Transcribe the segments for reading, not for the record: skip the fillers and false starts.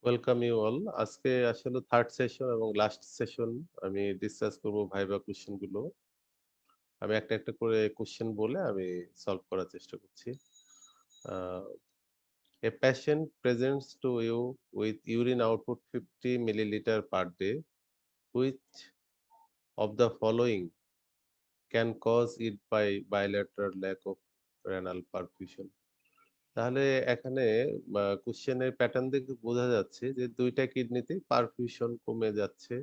Welcome you all. আজকে আসলে third session এবং লাস্ট সেশন আমি ডিসকাস করব ভাইবা কোশ্চেন গুলো। আমি একটা একটা করে কোশ্চেন বলে আমি সলভ করার চেষ্টা করছি। A patient presents to you with urine output 50 millilitre per day, which of the following can cause it by bilateral lack of renal perfusion. তাহলে এখানে কোশ্চেনের প্যাটার্ন দেখে বোঝা যাচ্ছে যে দুইটা কিডনিতে পারফিউশন কমে যাচ্ছে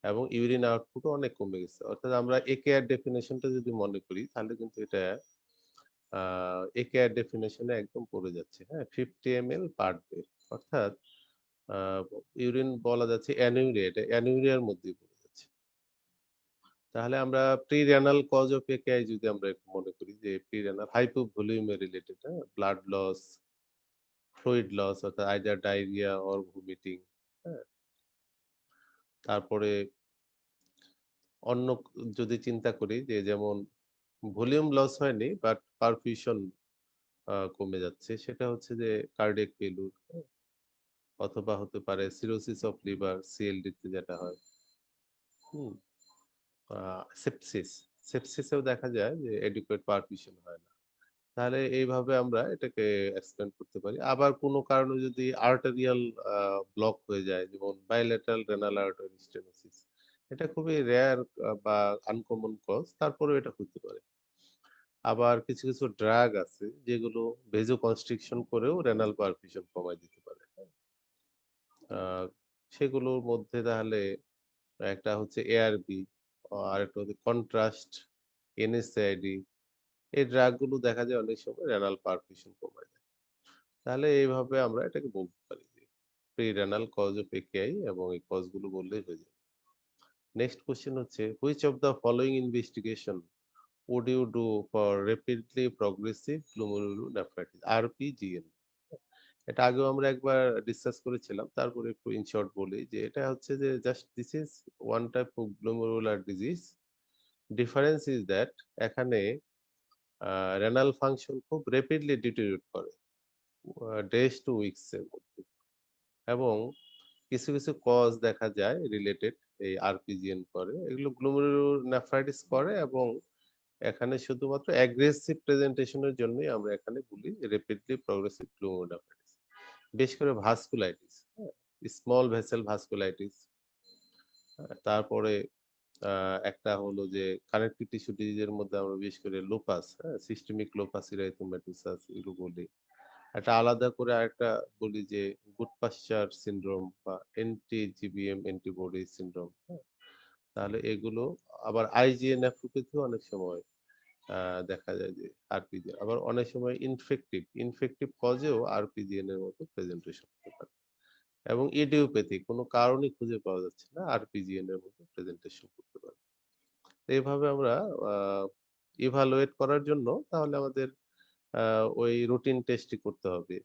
এবং ইউরিন আউটপুটও অনেক কমে গেছে। অর্থাৎ আমরা একেআর ডেফিনিশনটা যদি মনে করি তাহলে কিন্তু এটা একেআর ডেফিনিশনে একদম পড়ে যাচ্ছে। হ্যাঁ? 50 ml পার ডে। অর্থাৎ আ ইউরিন বলা যাচ্ছে অ্যানুরিয়া, এটা অ্যানুরিয়ার মধ্যেই পড়ে যাচ্ছে। তাহলে আমরা প্রি-রেনাল কজ অফ একেআই যদি আমরা একটু মনে করি যে প্রি-রেনাল হাইপোভলিউমিয়া রিলেটেড, হ্যাঁ? ব্লাড লস, ফ্লুইড লস অর্থাৎ আইদার ডায়রিয়া অর ভমিটিং, হ্যাঁ? তারপরে অন্য যদি চিন্তা করি যে যেমন ভলিউম লস হয়নি বাট পারফিউশন কমে যাচ্ছে। সেটা হচ্ছে যে কার্ডিয়াক ফেইলিউর, হ্যাঁ? অথবা হতে পারে সিরোসিস অফ লিভার, সিএলডি তে যেটা হয়। হুম? আ সেপসিস। সেপসিসেও দেখা যায় যে এডিকুয়েট পারফিউশন হয় না। তাহলে এইভাবে আমরা এটাকে এক্সপ্লেইন করতে পারি। আবার কোনো কারণে যদি আর্টেরিয়াল আ ব্লক হয়ে যায় যেমন বাইলেটারাল রেনাল আর্টারি স্টেনোসিস। এটা খুবই রেয়ার বা আনকমন কজ, তারপরেও এটা হতে পারে। আবার কিছু, কিছু ড্রাগ আছে যেগুলো ভেজোকনস্ট্রিকশন করেও রেনাল পারফিউশন কমায় দিতে পারে। হ্যাঁ? আ সেগুলোর মধ্যে তাহলে একটা হচ্ছে এআরবি, আরেকটা হচ্ছে কন্ট্রাস্ট, এনএসআইডি। এই ড্রাগ গুলো দেখা যায় অনেক সময় রেনাল পারফিউশন কমায় দেয়। তাহলে এইভাবে আমরা এটাকে বলতে পারি যে প্রি-রেনাল কজ অফ একেআই এবং এই কজ গুলো বললেই হয়ে যাবে। নেক্সট কোয়েশ্চেন হচ্ছে which of the following investigation would you do for rapidly progressive glomerulonephritis RPGN? এটা আগেও আমরা একবার ডিসকাস করেছিলাম, তারপরে একটু ইন শর্ট বলি যে এটা হচ্ছে যে just this is one type of glomerular disease. Difference is that এখানে রেনাল ফাংশন খুব রেপিডলি ডিটেরিওরেট করে ডেজ টু উইকস এর মধ্যে, এবং কিছু কিছু কজ দেখা যায় রিলেটেড এই আরপিজিএন করে, এগুলো গ্লোমেরুলোনেফ্রাইটিস করে, এবং এখানে শুধুমাত্র অ্যাগ্রেসিভ প্রেজেন্টেশন এর জন্যই আমরা এখানে বলি রেপিডলি প্রগ্রেসিভ গ্লোমেরুলাইটিস। বিশেষ করে ভাস্কুলাইটিস, হ্যাঁ? Small vessel vasculitis. তারপরে একটা হলো যে কানেকটিভ টিস্যু ডিজিজের মধ্যে আমরা বিশেষ করে লুপাস, হ্যাঁ? সিস্টেমিক লুপাস এরিথেমেটোসাস এগুলো বলি। একটা আলাদা করে আরেকটা বলি যে গুড পাশ্চার সিনড্রোম বা এনটি-জিবিএম অ্যান্টিবডি সিনড্রোম, হ্যাঁ? তাহলে এগুলো আবার আইজিএন নেফ্রোপ্যাথি অনেক সময় দেখা যায় যে আরপিজিএন, আবার অনেক সময় ইনফেক্টিভ কজেও আরপিজিএন এর মতো প্রেজেন্টেশন হতে পারে, এবং ইডিওপ্যাথিক কোনো কারণই খুঁজে পাওয়া যাচ্ছে না আরপিজিএন এর মতো প্রেজেন্টেশন করতে পারে। তো এইভাবে আমরা ইভালুয়েট করার জন্য তাহলে আমাদের ওই রুটিন টেস্টই করতে হবে।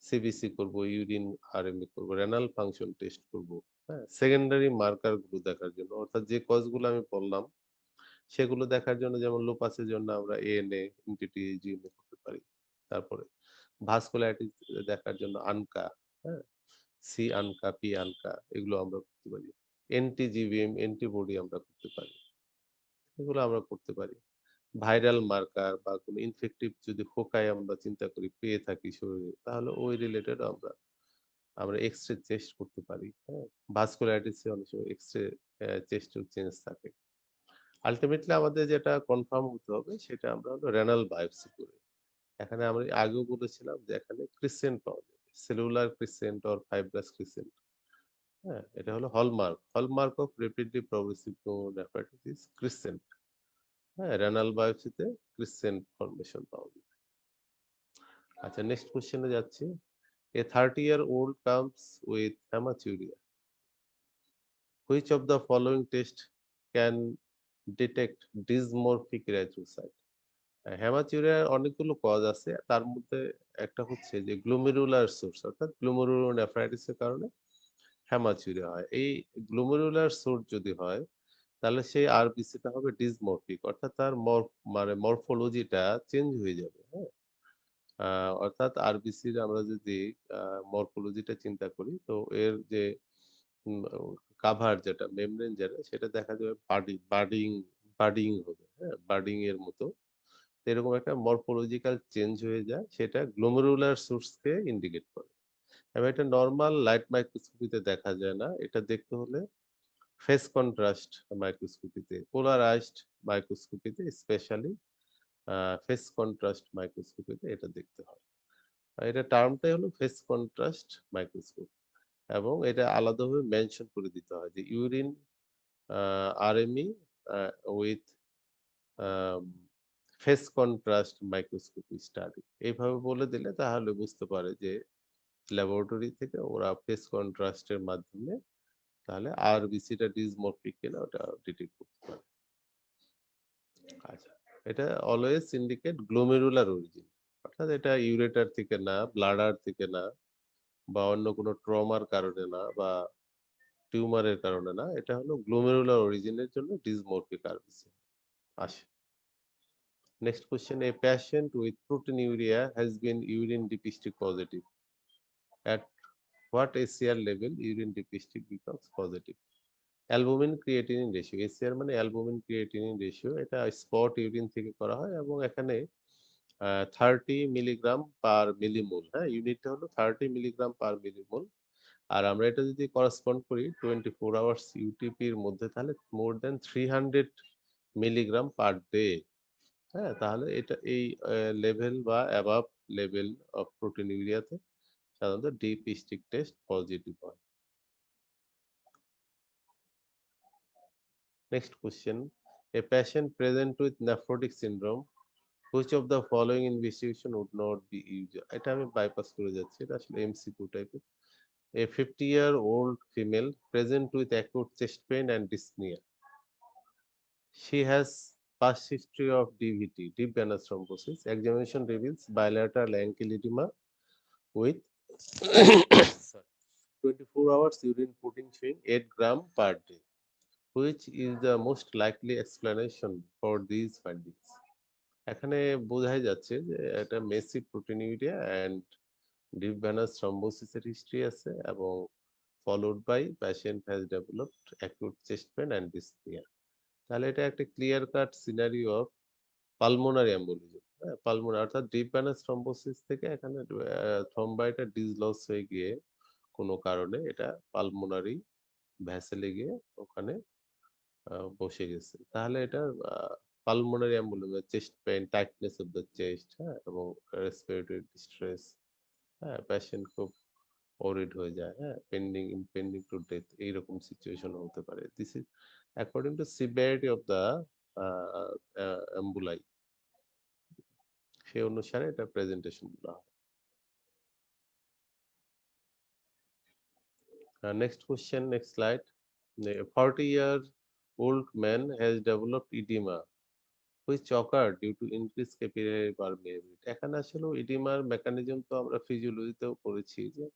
সিবিসি করব, ইউরিন আরএমএ করব, রেনাল ফাংশন টেস্ট করব। হ্যাঁ? সেকেন্ডারি মার্কার গুলো দেখার জন্য, অর্থাৎ যে কজ গুলো আমি বললাম সেগুলো দেখার জন্য, যেমন লুপাসের জন্য আমরা এএনএ, এনটিটি, জিএনএ করতে পারি। তারপরে ভাস্কুলারিটিস দেখার জন্য আনকা, হ্যাঁ? সি আনকা, পি আনকা এগুলো আমরা করতে পারি। এনটিজিভিএম, এন্টিবডি আমরা করতে পারি। এগুলো আমরা করতে পারি। ভাইরাল মার্কার বা কোনো ইনফেক্টিভ যদি ফোকাই আমরা চিন্তা করি পেয়ে থাকি শরীরে, তাহলে ওই রিলেটেড আমরা আমরা এক্স-রে চেস্ট করতে পারি। হ্যাঁ? ভাস্কুলারিটিস এ অনেক সময় এক্স-রে চেস্টেও চেঞ্জ থাকে। আল্টিমেটলি আমাদের যেটা কনফার্ম হতে হবে সেটা আমরা হলো রেনাল বায়োপসি করে। এখানে আমি আগেও বলেছিলাম যে এখানে ক্রিসেন্ট পাওয়া যাবে। Cellular crescent or fibrous crescent. হ্যাঁ? এটা হলো hallmark. Hallmark of rapidly progressive nephritis is crescent. হ্যাঁ? রেনাল বায়োপসিতে ক্রিসেন্ট ফরমেশন পাওয়া যাবে। আচ্ছা, নেক্সট কোয়েশ্চেন এ যাচ্ছি। A 30-year-old comes with hematuria. Which of the following test can detect dysmorphic erythrocyte? হেমাচুরিয়ার অনেকগুলো cause আছে। তার মধ্যে একটা হচ্ছে যে গ্লোমেরুলার সোর্স, অর্থাৎ গ্লোমেরুলোনেফ্রাইটিস এর কারণে হেমাচুরিয়া হয়। এই গ্লোমেরুলার সোর্স যদি হয় তাহলে সেই আরবিসি টা হবে ডিসমরফিক, অর্থাৎ তার মানে মরফোলজিটা চেঞ্জ হয়ে যাবে। হ্যাঁ? অর্থাৎ আরবিসির আমরা যদি মরফোলজিটা চিন্তা করি তো এর যে কাভার যেটা মেমব্রেন যেটা সেটা দেখা যাবে বাডিং হবে, হ্যাঁ? বাডিং এর মতো। এরকম একটা মরফোলজিক্যাল চেঞ্জ হয়ে যায়, সেটা গ্লোমেরুলার সোর্সকে ইন্ডিকেট করে। এবং এটা নরমাল লাইট মাইক্রোস্কোপিতে দেখা যায় না। এটা দেখতে হলে ফেস কন্ট্রাস্ট মাইক্রোস্কোপিতে, পোলারাইজড মাইক্রোস্কোপিতে, স্পেশালি ফেস কন্ট্রাস্ট মাইক্রোস্কোপিতে এটা দেখতে হয়। এটা টার্মটাই হলো ফেস কন্ট্রাস্ট মাইক্রোস্কোপ, এবং এটা আলাদাভাবে মেনশন করে দিতে হয় যে urine RME with phase contrast microscopy study, এইভাবে বলে দিলে তাহলে বুঝতে পারে যে ল্যাবরেটরি থেকে ওরা ফেস কন্ট্রাস্টের মাধ্যমে তাহলে আরবিসিটা ডিসমরফিক কিনা ওটা ডিটেক্ট করতে পারে। আচ্ছা, এটা অলওয়েজ ইন্ডিকেট গ্লোমেরুলার অরিজিন, অর্থাৎ এটা ইউরেটার থেকে না, ব্লাডার থেকে না, বা অন্য কোনো ট্রমার কারণে না, বা টিউমারের কারণে না, এটা হলো গ্লোমেরুলার অরিজিনের জন্য ডিসমরফিক আরবিসি আসে। Next question, a patient with proteinuria has been urine dipstick positive, at what ACR level urine dipstick becomes positive? Albumin creatinine ratio, ACR মানে অ্যালবুমিন ক্রিয়েটিনিন রেশিও, এটা স্পট ইউরিন থেকে করা হয় এবং এখানে 30 মিলিগ্রাম পার মিলিমোল, হ্যাঁ, ইউনিটটা হলো 30 মিলিগ্রাম পার মিলিমোল। আর আমরা এটা যদি করেসপন্ড করি 24 আওয়ার্স ইউটিপির মধ্যে, তাহলে মোর দেন 300 মিলিগ্রাম পার ডে, হ্যাঁ, তাহলে এটা এই লেভেল বা অ্যাবাভ লেভেল অফ প্রোটিনিউরিয়াতে সাধারণত ডিপিস্টিক টেস্ট পজিটিভ হয়। Next question. A patient present with nephrotic syndrome, which of the following investigation would not be used? এটা আমি বাইপাস করে যাচ্ছি, এটা আসলে এমসিকিউ টাইপের। A 50-year-old female present with acute chest pain and dyspnea. She has past history of DVT, deep venous thrombosis. Examination reveals bilateral ankle edema with sorry, 24 hours urine protein showing 8 gram per day. Which is the most likely explanation for these findings? এখানে বোঝাই যাচ্ছে যে এটা massive proteinuria and deep venous থ্রম্বোসিসের history আছে, এবং followed by patient has developed acute chest pain and dyspnoea. তাহলে এটা একটা clear cut scenario of pulmonary embolism, হ্যাঁ, পালমোনারি অর্থাৎ ডিপ ভেনাস থ্রম্বোসিস থেকে এখানে থ্রম্বাইটা ডিসলস হয়ে গিয়ে কোনো কারণে এটা পালমোনারি ভ্যাসেলে গিয়ে ওখানে বসে গেছে। তাহলে এটা pulmonary embolism, chest pain, tightness of the chest, হ্যাঁ, এবং রেসপিরেটরি ডিস্ট্রেস, হ্যাঁ, পেশেন্ট খুব ওরিড হয়ে যায়, হ্যাঁ, ইমপেন্ডিং টু ডেথ, এইরকম সিচুয়েশন হতে পারে। This is according to severity of the emboli, সেই অনুসারে এটা প্রেজেন্টেশন গুলো হয়। Next question, next slide. 40-year-old man has developed edema which occur due to increased capillary permeability. এখানে আসলে ইডিমার মেকানিজম তো আমরা ফিজিওলজিতেও পড়েছি যে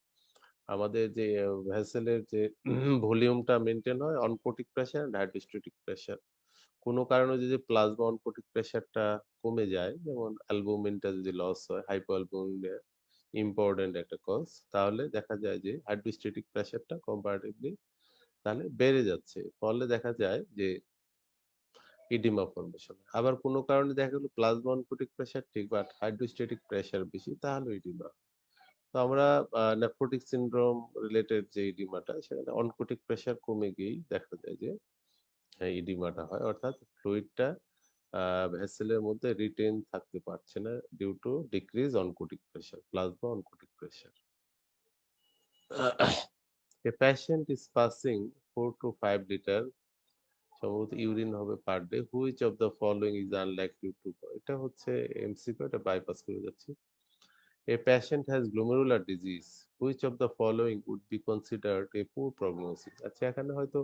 আমাদের যে ভেসেলের যে ভলিউমটা মেনটেন হয় oncotic pressure and hydrostatic pressure. কোনো কারণে যদি প্লাজমা অনকোটিক প্রেসারটা কমে যায়, যেমন অ্যালবুমিনটা যদি লস হয়, হাইপোঅ্যালবুমিনিয়া ইম্পর্টেন্ট একটা কজ, তাহলে দেখা যায় যে হাইড্রোস্ট্যাটিক প্রেসারটা কম্পারেটিভলি তাহলে বেড়ে যাচ্ছে, ফলে দেখা যায় যে ইডিমা ফর্মেশন। আবার কোনো কারণে দেখা গেল প্লাজমা অনকোটিক প্রেসার ঠিক বাট হাইড্রোস্ট্যাটিক প্রেসার বেশি, তাহলে ইডিমা। তো আমরা নেফ্রোটিক সিনড্রোম রিলেটেড যে ইডিমাটা, সেখানে অনকোটিক প্রেসার কমে গিয়েই দেখা যায় যে ইডিমাটা হয়, অর্থাৎ ফ্লুইডটা ভেসেলের মধ্যে রিটেন থাকতে পারছে না due to decrease oncotic pressure, plasma oncotic pressure. A patient is passing 4 to 5 litre সম্ভবত ইউরিন হবে per day, which of the following is unlikely to, এটা হচ্ছে এমসিকিউ, এটা বাইপাস করে যাচ্ছি। A patient has glomerular disease, which of the following would be considered a poor prognosis. আচ্ছা, এখানে হয়তো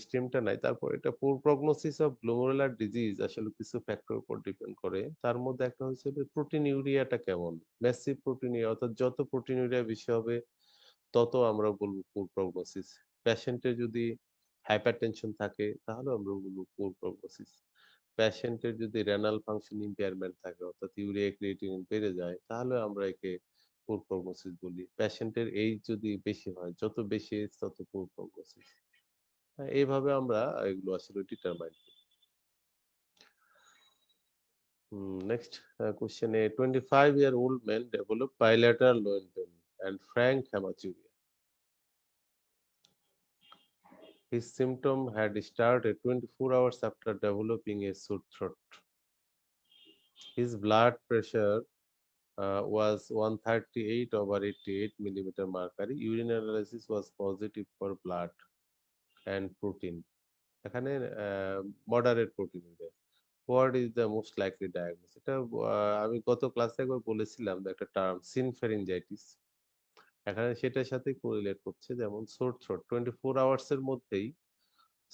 স্টেমটা নাই, তারপর এটা পুর প্রগনোসিস অফ গ্লোমেরুলার ডিজিজ আসলে কিছু ফ্যাক্টর উপর ডিপেন্ড করে। তার মধ্যে একটা হচ্ছে প্রোটিন ইউরিয়াটা কেমন, ম্যাসিভ প্রোটিন ইউরিয়া, অর্থাৎ যত প্রোটিন ইউরিয়া বেশি হবে তত আমরা বলবো পুর প্রগনোসিস। পেশেন্টের যদি হাইপারটেনশন থাকে তাহলে আমরা বলবো পুর প্রগনোসিস। পেশেন্টের যদি রেনাল ফাংশন ইম্পেয়ারমেন্ট থাকে অর্থাৎ ইউরিয়া ক্রিয়েটিনিন বেড়ে যায় তাহলে আমরা একে পুর প্রগনোসিস বলি। পেশেন্টের এইজ যদি বেশি হয়, যত বেশি এইজ তত পুর প্রগনোসিস। এইভাবে আমরা এগুলো আসলে ডিটারমাইন করি। Next question: A 25-year-old man developed bilateral loin pain and frank hematuria. His symptom had started 24 hours after developing a sore throat. His blood pressure was 138/88 millimeter mercury. Urine analysis was positive for blood and protein. এখানে moderate protein. What is the most likely diagnose? এটা আমি গত ক্লাসে একবার বলেছিলাম যে একটা term সিনফেরিনজাইটিস। এখানে সেটার সাথে কোরিলেট করছে, যেমন সোর থ্রোট 24 আওয়ার্স এর মধ্যেই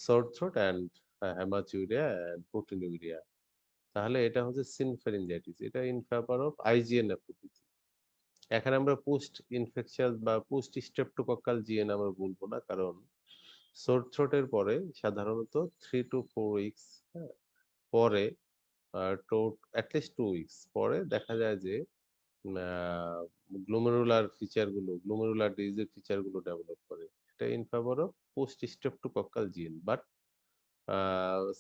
sore throat and haematuria and proteinuria. তাহলে এটা হচ্ছে সিনফেরিনজাইটিস। এটা ইন ফেভার অফ আইজিএন নেফ্রোপ্যাথি। এখানে আমরা পোস্ট ইনফেকশন বা পোস্ট স্ট্রেপ্টোকক্কাল জিএন আমরা বলবো না, কারণ সোর থ্রোটের পরে সাধারণত 3 to 4 উইকস পরে অ্যাটলিস্ট 2 উইকস পরে দেখা যায় যে গ্লোমেরুলার ডিজিজের ফিচার গুলো ডেভেলপ করে। এটা in favour of post streptococcal GN, but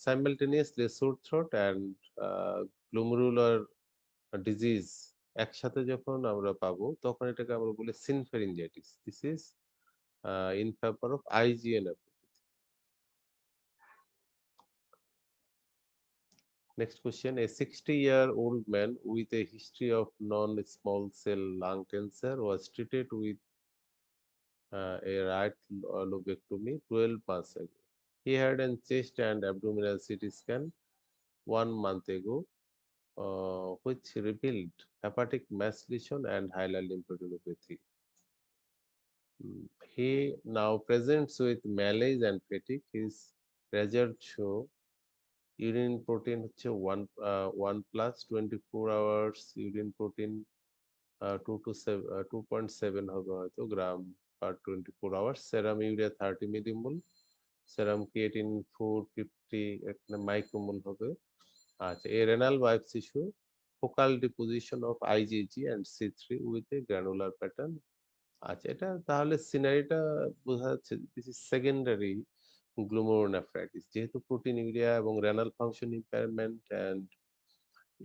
simultaneously sore throat and glomerular disease একসাথে যখন আমরা পাবো তখন এটাকে আমরা বলি synpharyngitis. This is in favour of IGN. Next question: A 60-year-old man with a history of non-small cell lung cancer was treated with a right lobectomy 12 months ago. He had a chest and abdominal CT scan 1 month ago, which revealed hepatic mass lesion and hilar lymphadenopathy. He now presents with malaise and fatigue. His results show urine protein হচ্ছে 1+, 24 hours urine protein 2.7 হবে হয়তো gram per 24 hours. Serum urea 30 millimole, serum creatine 450 এখানে micromole হবে। আচ্ছা, a renal biopsy show focal deposition of IgG and সি3 with a granular pattern. আচ্ছা, এটা তাহলে সিনারিটা বোঝা যাচ্ছে দিস ইজ সেকেন্ডারি গ্লোমেরুলোনেফ্রাইটিস, যেহেতু প্রোটিনুরিয়া এবং renal function impairment and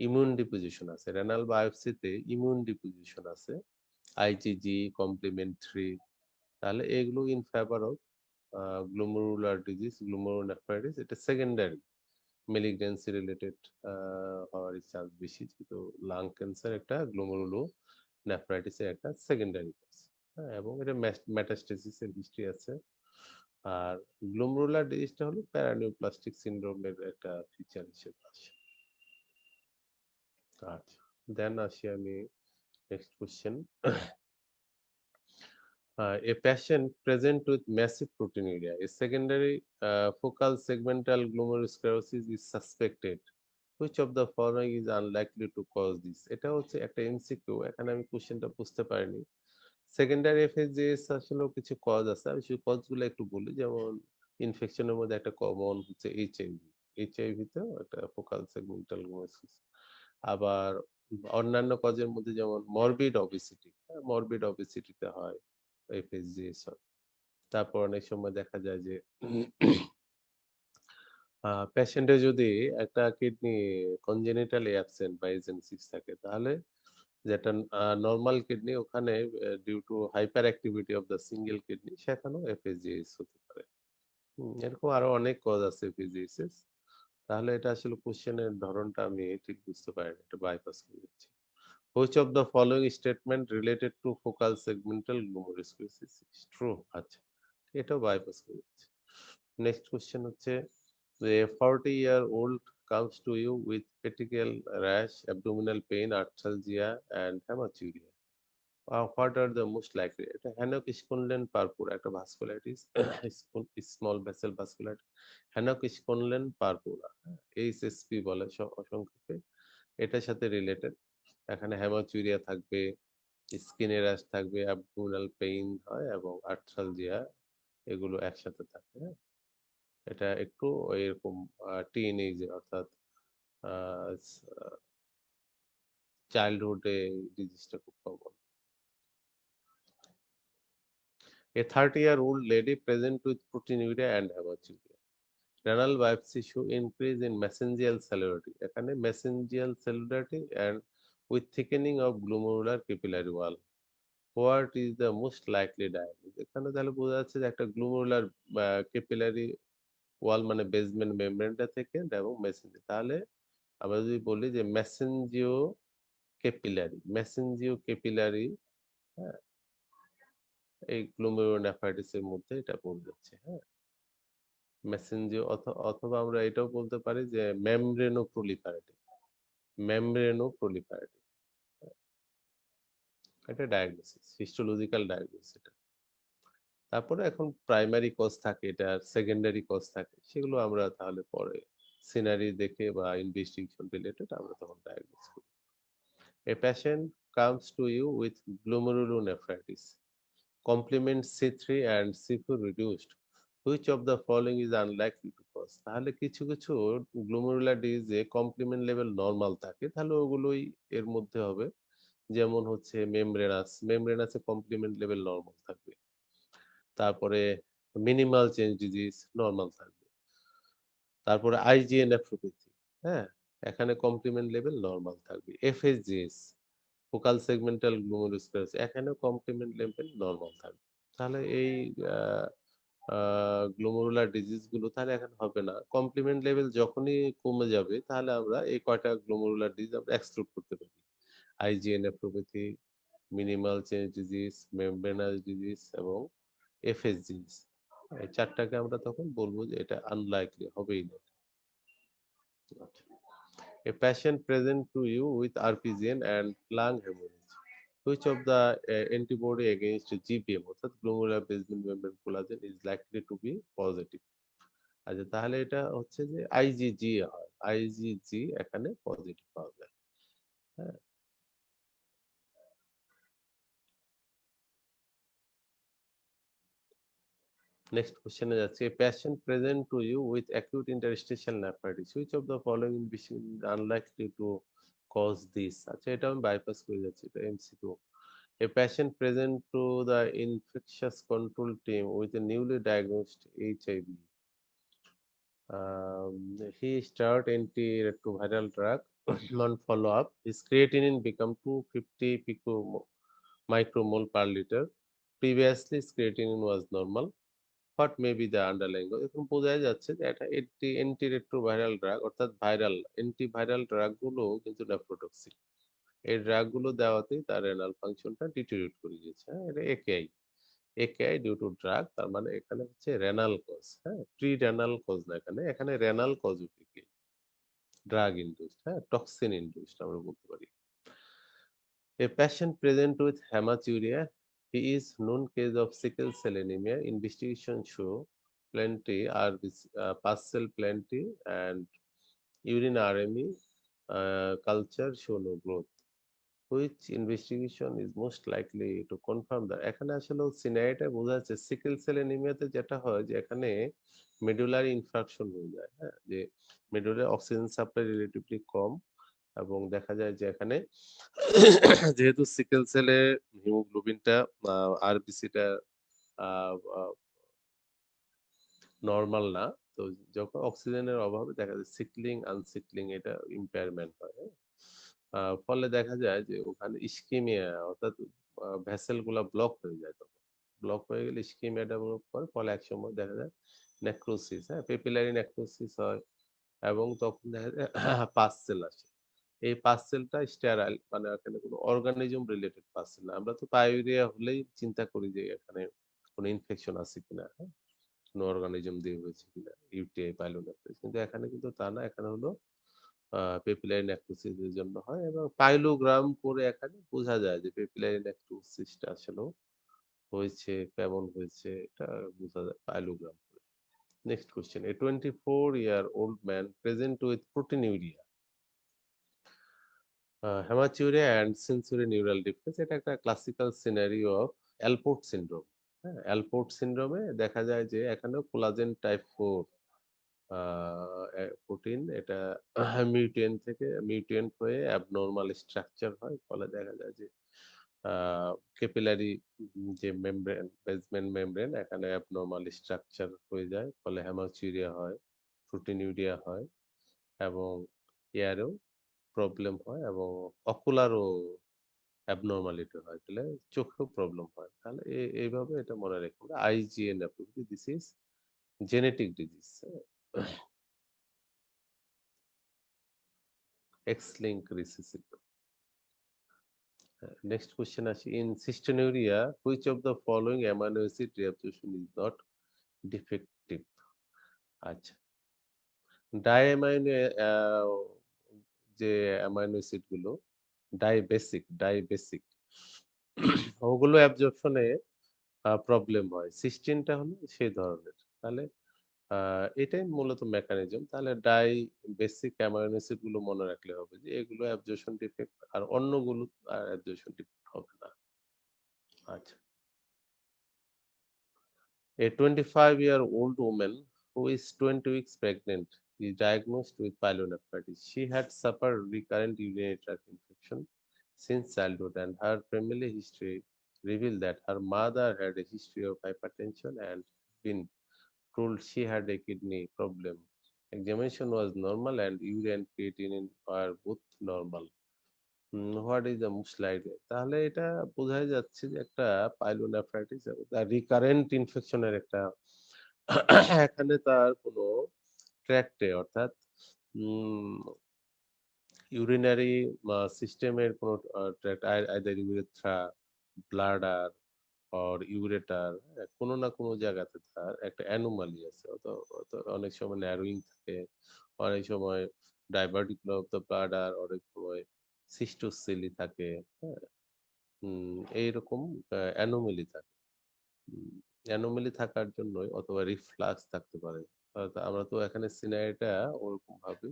immune deposition আছে। রেনাল বায়োপসিতে ইমিউন ডিপোজিশন আছে, আইজিজি কমপ্লিমেন্টারি। তাহলে এগুলো in favour of glomerular disease, glomerulonephritis. এটা সেকেন্ডারি মেলিগন্যান্সি রিলেটেড হওয়ার চান্স বেশি, যেহেতু লাং ক্যান্সার একটা গ্লোমেরুলোনেফ্রাইটিসের একটা সেকেন্ডারি কজ। হ্যাঁ, এবং এটা মেটাস্টেসিসের হিস্ট্রি আছে। আর গ্লোমেরুলার ডিজিজটা হলো প্যারানিউপ্লাস্টিক সিনড্রোমের একটা ফিচার হিসেবে আসে। আচ্ছা, দেন আসি আমি next question. A patient present with massive proteinuria, a secondary focal segmental glomerulosclerosis is suspected. Which of the following is unlikely to cause this? এটা হচ্ছে একটা এমসিকিউ, এখানে আমি কোশ্চেনটা বুঝতে পারিনি। সেকেন্ডারি এফএসজিএস আসলেও কিছু কজ আছে, আমি সেই কজগুলো একটু বলি। যেমন ইনফেকশনের মধ্যে একটা কমন হচ্ছে এইচআইভি। এইচআইভিতেও একটা ফোকাল সেগমেন্টাল গ্লোমেরুলোসিস। আবার অন্যান্য কজের মধ্যে যেমন মরবিড অবেসিটি, মরবিড অবেসিটিতে হয় এফএসজিএস হয়। তারপর অনেক সময় দেখা যায় যে পেশেন্টের যদি একটা কিডনি কনজেনিটালি অ্যাবসেন্ট বা এজেন্সিস থাকে, তাহলে যেটা নরমাল কিডনি ওখানে due to hyper activity of the single kidney সেখানেও এফএসজিএস হতে পারে। এরকম আরো অনেক কজ আছে এফএসজিএস। তাহলে এটা আসলে কোশ্চেনের ধরনটা আমি ঠিক বুঝতে পারিনি, এটা বাইপাস করে যাচ্ছি। Which of the following statement related to focal segmental glomerulosclerosis is true? আচ্ছা, এটাও বাইপাস করে যাচ্ছে। নেক্সট কোশ্চেন হচ্ছে, a 40-year-old comes to you with petechial rash, abdominal pain, arthalgia and hematuria. What are the most likely? এটা Henoch Schonlein purpura, একটা vasculitis, small vessel vasculitis, Henoch Schonlein purpura, HSP বলে সংক্ষেপে। এটার সাথে related. এখানে হ্যামাচুরিয়া থাকবে, স্কিনে র্যাশ থাকবে, অ্যাবডোমিনাল পেইন হয় এবং আর্থ্রালজিয়া, এগুলো একসাথে থাকে। হ্যাঁ, এটা একটু এরকম টিন এজে অর্থাৎ চাইল্ডহুডে ডিজিজটা খুব common. A 30-year-old lady present with proteinuria and hematuria. Renal biopsy show increase in mesangial cellularity. এখানে mesangial cellularity and with thickening of glomerular capillary wall. What is the most likely diagnosis? এখানে তাহলে বোঝা যাচ্ছে যে একটা glomerular capillary ওয়াল মানে basement মেমব্রেনটা থেকে এবং মেসেঞ্জিও, তাহলে আমরা যদি বলি যে মেসেঞ্জিও ক্যাপিলারি, হ্যাঁ, এই গ্লোমেরুলোনেফ্রাইটিসের মধ্যে এটা পড়ে যাচ্ছে। হ্যাঁ, মেসেঞ্জিও অথবা আমরা এটাও বলতে পারি যে মেমব্রেনো প্রলিফারেটিভ। এটা ডায়াগনোসিস, হিস্টোলজিক্যাল ডায়াগনোসিস এটা। তারপরে এখন প্রাইমারি কজ থাকে, এটা সেকেন্ডারি কজ থাকে, সেগুলো আমরা তাহলে পরে সিনারি দেখে বা ইনভেস্টিগেশন রিলেটেড আমরা তখন ডায়াগনোস করি। A patient comes to you with glomerulonephritis, complement C3 and C4 reduced. Which of the following is unlikely to cause? তাহলে কিছু কিছু গ্লোমেরুলার ডিজিজে কমপ্লিমেন্ট লেভেল নরমাল থাকে, তাহলে ওগুলোই এর মধ্যে হবে। যেমন হচ্ছে মেমব্রেনাসে কমপ্লিমেন্ট লেভেল নরমাল থাকবে। তারপরে মিনিমাল চেঞ্জ ডিজিজ নরমাল থাকবে। তারপরে আইজিএ নেফ্রোপ্যাথি, হ্যাঁ, এখানে কমপ্লিমেন্ট লেভেল নরমাল থাকবে। এফএসজিএস, ফোকাল সেগমেন্টাল গ্লোমেরুলোস্ক্লেরোসিস, এখানেও কমপ্লিমেন্ট লেভেল নরমাল থাকবে। তাহলে এই গ্লোমেরুলার ডিজিজ গুলো তাহলে এখানে হবে না। কমপ্লিমেন্ট লেভেল যখনই কমে যাবে তাহলে আমরা এই কয়টা গ্লোমেরুলার ডিজিজ আমরা এক্সক্লুড করতে পারি। IGA nephropathy, minimal change disease, membranous disease এবং এফএসজিএস। এই চারটাকে আমরা তখন বলবো যে এটা আনলাইকলি, হবেই না। আচ্ছা। A patient present to you with RPGN and lung hemorrhage. Which of the antibody against GBM অর্থাৎ glomerular basement membrane collagen is likely to be positive? আচ্ছা, তাহলে এটা হচ্ছে যে আইজিজি হয়, আইজিজি এখানে পজিটিভ পাওয়া যায়। হ্যাঁ, নেক্সট কোশ্চেনে যাচ্ছে। A patient present to you with acute interstitial nephritis. Which of the following is unlikely to cause this? আচ্ছা, এটা আমি বাইপাস করে যাচ্ছি, এটা MCQ. A patient present to the infectious control team with a newly diagnosed HIV. He started antiretroviral drug. On follow-up, his creatinine become 250 micromole per liter. Previously, his creatinine was normal. What may be the underlying? এখন বোঝা যাচ্ছে যে এটা antiretroviral drug, অর্থাৎ antiviral drug গুলো কিন্তু nephrotoxic. এই drug গুলো দেওয়াতেই তার রেনাল ফাংশনটা ডিটেরিওরেট করে গেছে। হ্যাঁ, এটা একেআই ডিউ টু ড্রাগ, তার মানে এখানে হচ্ছে রেনাল কজ। হ্যাঁ, প্রি রেনাল কজ না, এখানে রেনাল কজটিকে ড্রাগ ইনডিউসড, হ্যাঁ, টক্সিন ইনডিউসড আমরা বলতে পারি। A patient present with hematuria, he is known case of sickle cell anemia. Investigation show plenty are pus cell plenty and urine RME culture show no growth. Which investigation is most likely to confirm that? এখানে আসলে সিনারিটা বোঝা যাচ্ছে sickle cell এনিমিয়াতে যেটা হয় যে এখানে medullary infraction হয়ে যায়। হ্যাঁ, যে মেডুলার অক্সিজেন সাপ্লাই রিলেটিভলি কম এবং দেখা যায় যে এখানে যেহেতু সিকেল সেলে হিমোগ্লোবিনটা আরবিসিটা নরমাল না, তো যখন অক্সিজেনের অভাবে দেখা যায় সিকলিং আনসিকলিং এটা ইম্পেয়ারমেন্ট হয়। হ্যাঁ? ফলে দেখা যায় যে ওখানে ইস্কিমিয়া অর্থাৎ ভেসেল গুলা ব্লক হয়ে যায়, তখন ব্লক হয়ে গেলে ইস্কিমিয়া ডেভেলপ করে, ফলে একসময় দেখা যায় নেক্রোসিস, হ্যাঁ, পেপিলারি নেক্রোসিস হয় এবং তখন দেখা যায় পাস সেল আসে। এই পাস সেলটা স্টেরাইল, মানে এখানে কোনো অর্গানিজম রিলেটেড পাস সেল না। আমরা তো পাইউরিয়া হলেই চিন্তা করি যে এখানে কোনো ইনফেকশন আছে কিনা, হ্যাঁ, কোনো অর্গানিজম দিয়ে হয়েছে কিনা, ইউটিআই পাইলোনেফ্রাইটিস, কিন্তু এখানে কিন্তু তা না, এখানে হলো পেপিলারি নেক্রোসিস এর জন্য হয় এবং পাইলোগ্রাম করে এখানে বোঝা যায় যে পেপিলারি নেক্রোসিসটা আসলে হয়েছে, কেমন হয়েছে এটা বোঝা যায় পাইলোগ্রাম করে। Next question. A 24-year-old man present with proteinuria, hematuria and sensory neural difference, এটা একটা ক্লাসিক্যাল সিনারিও অফ অ্যালপোর্ট সিনড্রোম। হ্যাঁ, অ্যালপোর্ট সিনড্রোমে দেখা যায় যে এখানেও কোলাজেন টাইপ 4 প্রোটিন এটা মিউটেন্ট থেকে মিউটেন্ট হয়ে অ্যাবনর্মাল স্ট্রাকচার হয়, ফলে দেখা যায় যে ক্যাপিলারি যে মেমব্রেন, বেসমেন্ট মেমব্রেন, এখানে অ্যাবনর্মাল স্ট্রাকচার হয়ে যায়, ফলে হেমাটোচুরিয়া হয়, প্রোটিনিউরিয়া হয় এবং এয়ারেও প্রবলেম হয় এবং অকুলারও অ্যাবনর্মালিটি হয়, তাহলে চোখেও প্রবলেম হয়। তাহলে এইভাবে এটা মনে রাখবেন, IGN this is genetic disease. X link recessive. Next question আসি, in cystinuria which of the following amino acid reabsorption is not defective? আচ্ছা, ডাইঅ্যামাইনো যে অ্যামাইনো অ্যাসিড গুলো ডাইবেসিক ওগুলো অ্যাবজর্পশনে প্রবলেম হয়। সিস্টিনটা হলো সেই ধরনের। তাহলে এটাই মূলত মেকানিজম। তাহলে বেসিক অ্যামাইনো অ্যাসিড গুলো মনে রাখলে হবে যে এগুলো অ্যাবজর্পশন ডিফেক্ট, আর অন্যগুলো আর অ্যাবজর্পশন ডিফেক্ট হবে না। আচ্ছা, a 25-year-old woman who is 20 weeks pregnant is diagnosed with pyelonephritis. She had suffered recurrent urinary tract infection since childhood, and her family history revealed that her mother had a history of hypertension and been told she had a kidney problem. Examination was normal, and urine creatinine were both normal. What is the most likely? তাহলে এটা বোঝাই যাচ্ছে যে একটা pyelonephritis recurrent ইনফেকশনের একটা এখানে তার কোনো ট্র্যাক্টে, অর্থাৎ ইউরিনারি সিস্টেমের কোনো tract, either urethra, bladder or ureter, কোনো না কোনো জায়গাতে তার একটা অ্যানোমালি আছে। অনেক সময় ন্যারোইং থাকে, অনেক সময় ডাইভার্টিকুলো অফ দ্য ব্লাডার, অনেক সময় সিস্টোসিলি থাকে। হ্যাঁ, এইরকম অ্যানোমেলি থাকে। অ্যানোমেলি থাকার জন্যই, অথবা রিফ্লাক্স থাকতে পারে। হয়তো আমরা তো এখানে সিনারিটা ওরকম ভাবি।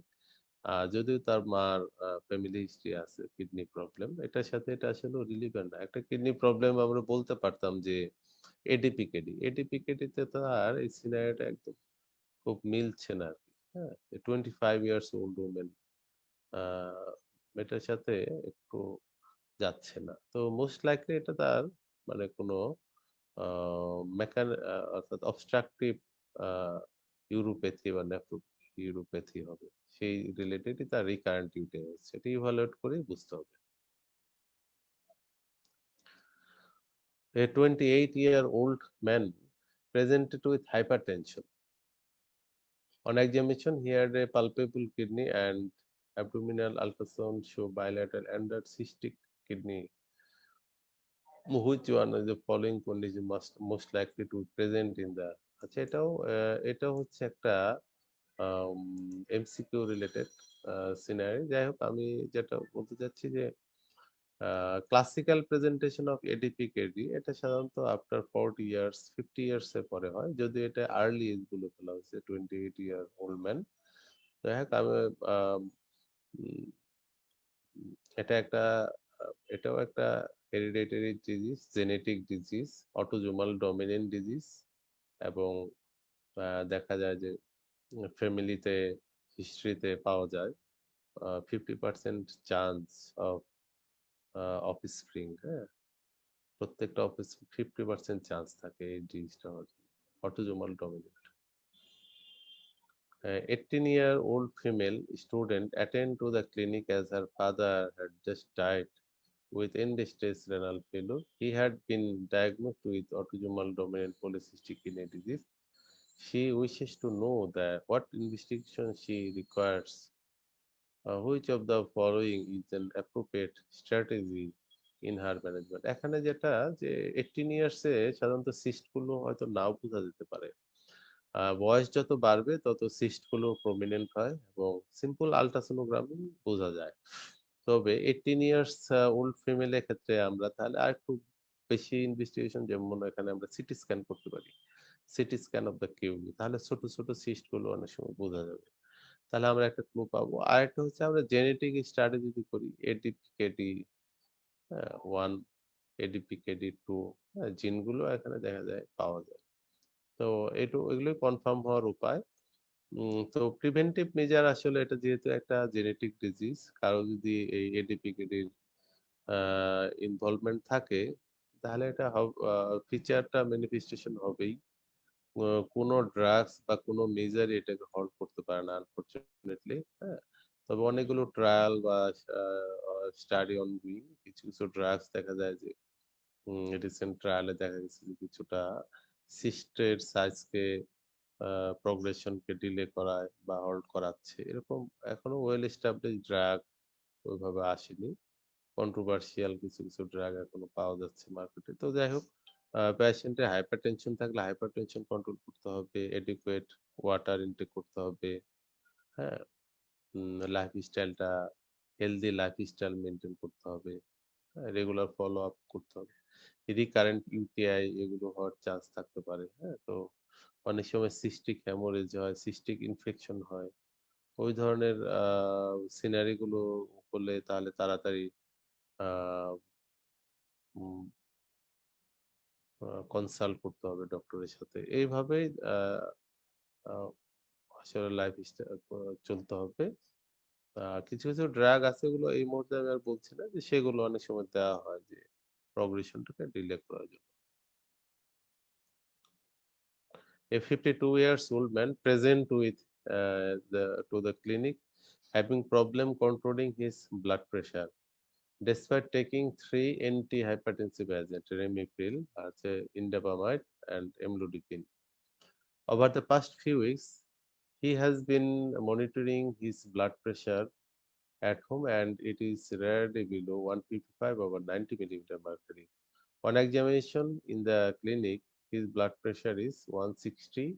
যদিও তার মার ফ্যামিলি হিস্ট্রি আছে কিডনি প্রবলেম, এটার সাথে এটা আসলে রিলেভেন্ট না। একটা কিডনি প্রবলেম আমরা বলতে পারতাম যে এডিপিকেডি তে তার এই সিনারিটা একদম খুব মিলছে না আরকি। হ্যাঁ, 25 ইয়ার্স ওল্ড ওমেন এটার সাথে একটু যাচ্ছে না। তো মোস্ট লাইকলি এটা তার মানে কোনো আ অর্থাৎ অবস্ট্রাকটিভ আ ইউরোপ্যাথি বা ইউরোপ্যাথি হবে। সেই রিলেটেডই তার রিকারেন্ট ইউটাইটিস। সেটা ইভালুয়েট করেই বুঝতে হবে। A 28-year-old man presented with hypertension. On examination, he had a palpable kidney and abdominal ultrasound show bilateral and cystic kidney. Which one of the following condition must most likely to be present in the? আচ্ছা, এটা হচ্ছে একটা MCQ related scenery. যাই হোক, আমি যেটা বলতে চাচ্ছি যে ক্লাসিক্যাল প্রেজেন্টেশন অফ এডিপিকেডি এটা সাধারণত আফটার 40 ইয়ার্স 50 ইয়ার্স এর পরে হয়, যদি এটা আর্লি এজ গুলো ফেলা হয়েছে 28-year-old ম্যান। যাই হোক, আমি আম, উম, এটা একটা এটাও একটা hereditary disease, genetic disease, autosomal dominant disease, এবং দেখা যায় যে ফ্যামিলিতে হিস্ট্রিতে পাওয়া যায় 50% চান্স অফ অফস্প্রিং। হ্যাঁ, প্রত্যেকটা অফিস 50% চান্স থাকে এই জিনিসটা হওয়ার জন্য। Autosomal dominant. 18-year-old female student attend to the clinic as her father had just died with end-stage renal failure. He had been diagnosed with autosomal dominant polycystic kidney disease. She wishes to know that what investigation she requires. Which of the following is an appropriate strategy in her management? এখানে যেটা যে 18 years এ সাধারণত cyst গুলো হয়তো নাও বোঝা যেতে পারে। বয়স যত বাড়বে তত সিস্ট গুলো প্রমিনেন্ট হয় এবং সিম্পল আল্ট্রাসোনোগ্রামে বোঝা যায়। তবে 18 ইয়ার্স ওল্ড ফিমেল এর ক্ষেত্রে আমরা তাহলে আরেকটু বেশি ইনভেস্টিগেশন, যেমন এখানে আমরা সিটি স্ক্যান করতে পারি। CT scan of the kidney, তাহলে ছোট ছোট সিস্ট গুলো অনেক সময় বোঝা যাবে। তাহলে আমরা একটা ক্লু পাবো। আরেকটা হচ্ছে আমরা জেনেটিক স্টাডি যদি করি, এডিপিকেডি 1, এডিপিকেডি 2, জিনগুলো এখানে দেখা যায় পাওয়া যায়। তো এগুলোই কনফার্ম হওয়ার উপায়। তো প্রিভেন্টিভ মেজার আসলে এটা যেহেতু একটা জেনেটিক ডিজিজ, কারো যদি এই এডিপিকেটির আ ইনভলভমেন্ট থাকে, তাহলে এটা ফিচারটা ম্যানিফেস্টেশন হবেই। অ কোনো ড্রাগস বা কোনো মেজারই এটাকে হল্ট করতে পারে না আনফরচুনেটলি, হ্যাঁ? তবে অনেকগুলো ট্রায়াল বা আ আ স্টাডি অনগোইং। কিছু ড্রাগস দেখা যায় যে রিসেন্ট ট্রায়ালে দেখা গেছে যে কিছুটা সিস্টের সাইজকে আ প্রগ্রেশনকে ডিলে করায় বা হল্ট করাচ্ছে। এরকম এখনো ওয়েল এস্টাবলিশড ড্রাগ ওইভাবে আসেনি। কন্ট্রোভার্সিয়াল কিছু ড্রাগ এখনো পাওয়া যাচ্ছে মার্কেটে। তো যাই হোক, পেশেন্টের হাইপারটেনশন থাকলে হাইপারটেনশন কন্ট্রোল করতে হবে, এডিকুয়েট ওয়াটার ইনটেক করতে হবে, হ্যাঁ? লাইফস্টাইলটা হেলথি লাইফস্টাইল মেইনটেইন করতে হবে, হ্যাঁ? রেগুলার ফলো আপ করতে হবে। রিকারেন্ট ইউটিআই এগুলো হওয়ার চান্স থাকতে পারে, হ্যাঁ? তো অনেক সময় সিস্টিক হেমোরেজ হয়, সিস্টিক ইনফেকশন হয়। ওই ধরনের সিনারি গুলো হলে তাহলে তাড়াতাড়ি আ উম কনসাল্ট করতে হবে ডক্টরের সাথে। এইভাবেই আ আ আসলে লাইফস্টাইল চলতে হবে। কিছু ড্রাগ আছে ওগুলো এই মুহূর্তে আমি আর বলছি না যে সেগুলো অনেক সময় দেওয়া হয় যে প্রগ্রেশনটাকে ডিলে করার জন্য। A 52 years old man present with the clinic having problem controlling his blood pressure despite taking three antihypertensive agents, Remipil, indapamide, and amlodipine. Over the past few weeks, he has been monitoring his blood pressure at home and it is rarely below 155 over 90 millimeter mercury. On examination in the clinic, his blood pressure is 160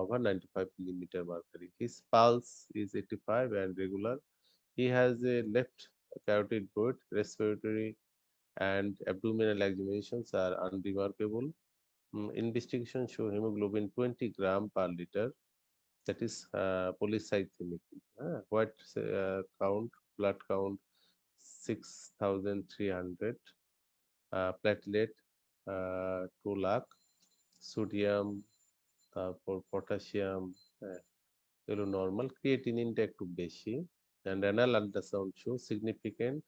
over 95 millimeter mercury. His pulse is 85 and regular. He has a left carotid good, respiratory and abdominal examinations are unremarkable. Investigation show hemoglobin 20 gram per liter, that is polycythemic. White count, blood count 6,300, platelet 2 lakh, sodium, তারপর potassium, হ্যাঁ, এগুলো normal. ক্রিয়েটিনিনটা একটু বেশি। And renal ultrasound shows significant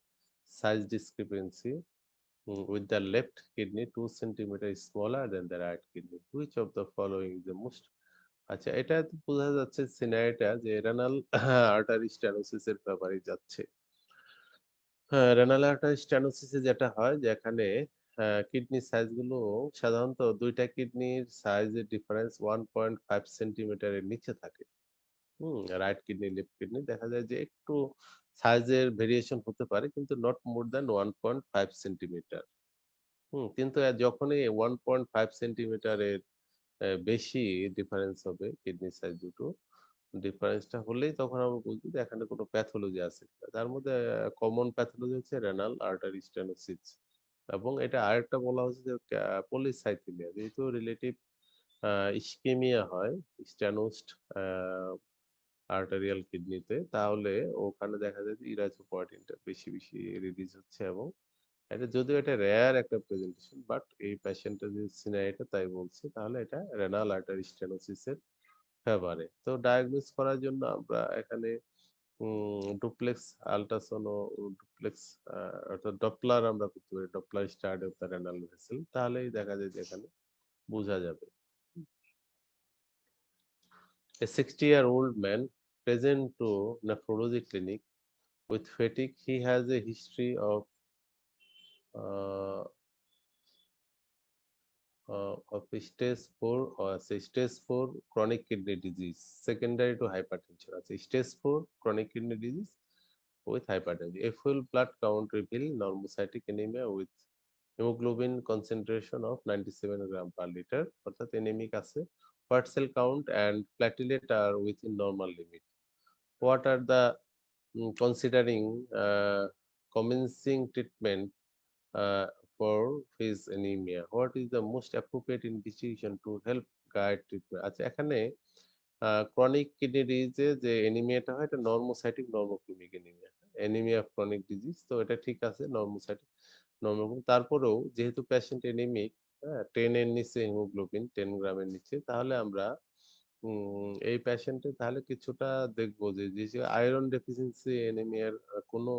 size discrepancy with the left kidney 2 centimeter smaller than the right kidney. Which of the following is the most? আচ্ছা, এটা তো বোঝা যাচ্ছে সিনারিটা যে রেনাল আর্টারি স্টেনোসিস এর ব্যাপারে যাচ্ছে। হ্যাঁ, রেনাল আর্টারি স্টেনোসিস এ যেটা হয় যে এখানে কিডনির সাইজ গুলো সাধারণত ২ টা কিডনির সাইজের ডিফারেন্স 1.5 সেন্টিমিটারের নিচে থাকে। রাইট কিডনি, লেফট কিডনি দেখা যায় যে একটু সাইজের ভেরিয়েশন হতে পারে কিন্তু নট মোর দ্যান 1.5 সেন্টিমিটার। কিন্তু যখনই 1.5 সেন্টিমিটারের বেশি ডিফারেন্স হবে কিডনি সাইজ দুটো, ডিফারেন্সটা হলেই তখন আমরা বুঝবো যে এখানে কোনো প্যাথোলজি আছে কিনা। তার মধ্যে কমন প্যাথোলজি হচ্ছে রেনাল আর্টারি স্টেনোসিস এবং এটা আরেকটা বলা হচ্ছে যে পলিসাইথেমিয়া, যেহেতু রিলেটিভ ইসকেমিয়া হয় স্টেনোসড আর্টেরিয়াল কিডনিতে, তাহলে ওখানে দেখা যায় যে ইরাইথ্রোপয়েটিনটা বেশি রিলিজ হচ্ছে এবং যদিও এটা রেয়ার একটা প্রেজেন্টেশন বাট এই পেশেন্টের যে সিনারিটা তাই বলছি, তাহলে এটা রেনাল আর্টারি স্টেনোসিস এর ফেভারে। তো ডায়াগনোস করার জন্য আমরা এখানে ডুপ্লেক্স আল্ট্রাসাউন্ড ও ডুপ্লেক্স অর্থাৎ ডপলার আমরা করতে পারি। Doppler study of the renal vessel, তাহলেই দেখা যায় যে এখানে বোঝা যাবে। A 60-year-old man present to nephrology clinic with fatigue. He has a history uh, of stage 4 chronic kidney disease secondary to hypertension. Stage 4 chronic kidney disease with hypertension. A full blood count reveal normocytic anemia with hemoglobin concentration of 97 gram per liter, অর্থাৎ anemic আছে। White cell count and platelet are within normal limit. What are the considering commencing treatment uh, for his anemia? What is the most appropriate investigation to help guide treatment? আচ্ছা, এখানে chronic kidney ডিজিজে যে এনিমিয়াটা হয় এটা normocytic normochromic anaemia. Anaemia of chronic disease, তো এটা ঠিক আছে নর্মোসাইটিক নর্মোক্রমিক। তারপরেও যেহেতু পেশেন্ট এনিমিক, হ্যাঁ, 10 এর নিচে হিমোগ্লোবিন 10 গ্রামের নিচে, তাহলে আমরা এই পেশেন্টে তাহলে কিছুটা দেখবো যে আয়রন ডেফিসিয়েন্সি অ্যানিমিয়ার কোনো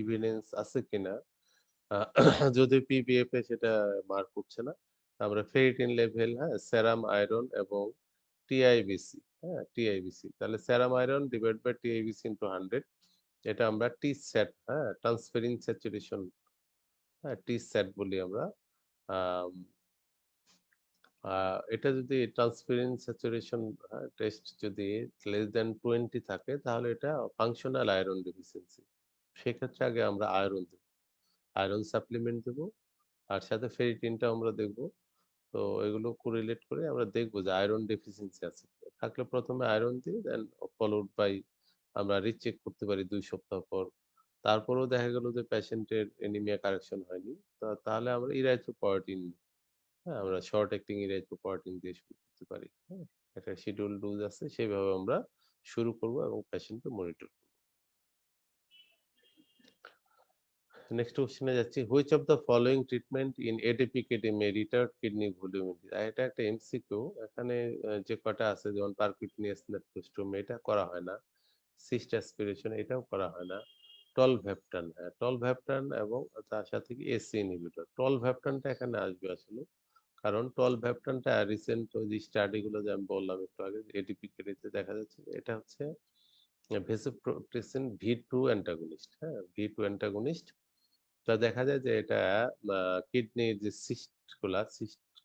এভিডেন্স আছে কিনা। যদি পিবিএফ এ সেটা মার্ক করছে না, আমরা ফেরিটিন লেভেল, হ্যাঁ, সেরাম আয়রন এবং টিআইবিসি, হ্যাঁ, টিআইবিসি, তাহলে serum iron divide by TIBC into 100, এটা আমরা টি স্যাট, হ্যাঁ, ট্রান্সফেরিন স্যাচুরেশন, হ্যাঁ, টি স্যাট বলি আমরা। আম, এটা যদি ট্রান্সফেরিন স্যাচুরেশন টেস্ট যদি লেস দেন 20 থাকে, তাহলে এটা ফাংশনাল আয়রন ডেফিসিয়েন্সি। সেক্ষেত্রে আগে আমরা আয়রন দেব, আয়রন সাপ্লিমেন্ট দেবো, আর সাথে ফেরিটিনটা আমরা দেখবো। তো এগুলো কোরিলেট করে আমরা দেখবো যে আয়রন ডেফিসিয়েন্সি আছে কিনা। থাকলে প্রথমে আয়রন দিই, দেন ফলোড বাই আমরা রিচেক করতে পারি 2 সপ্তাহ পর। তারপরেও দেখা গেল যে পেশেন্টের এনিমিয়া কারেকশন হয়নি, তাহলে আমরা ইরাইথ্রোপয়েটিন, হ্যাঁ, আমরা শর্ট অ্যাক্টিং ইরাইথ্রোপয়েটিন দিয়ে শুরু করতে পারি, হ্যাঁ। একটা শিডিউল ডোজ আছে, সেইভাবে আমরা শুরু করব এবং পেশেন্টকে মনিটর করব। নেক্সট কোশ্চেনে যাচ্ছি, which of the following treatment in ADPKD may retard kidney volume increase. এটা একটা এমসিকিউ। এখানে যে কটা আছে, যেমন পারকিউটিনিয়াস নেফ্রোস্টোমি, এটা করা হয় না। সিস্ট অ্যাসপিরেশন, এটাও করা হয় না। টলভ্যাপটান, হ্যাঁ, টলভ্যাপটান এবং তার সাথে কি এসি ইনহিবিটর। টলভ্যাপটানটা এখানে আসবে আসলে, কারণ টলভ্যাপটানটা রিসেন্ট ওই যে স্টাডি গুলো যে আমি বললাম একটু আগে, এডিপিকেটিতে দেখা যাচ্ছে এটা হচ্ছে ভেসোপ্রেসিন ভি টু অ্যান্টাগনিস্ট, হ্যাঁ, ভি টু অ্যান্টাগনিস্ট। তা দেখা যায় যে এটা কিডনির যে সিস্ট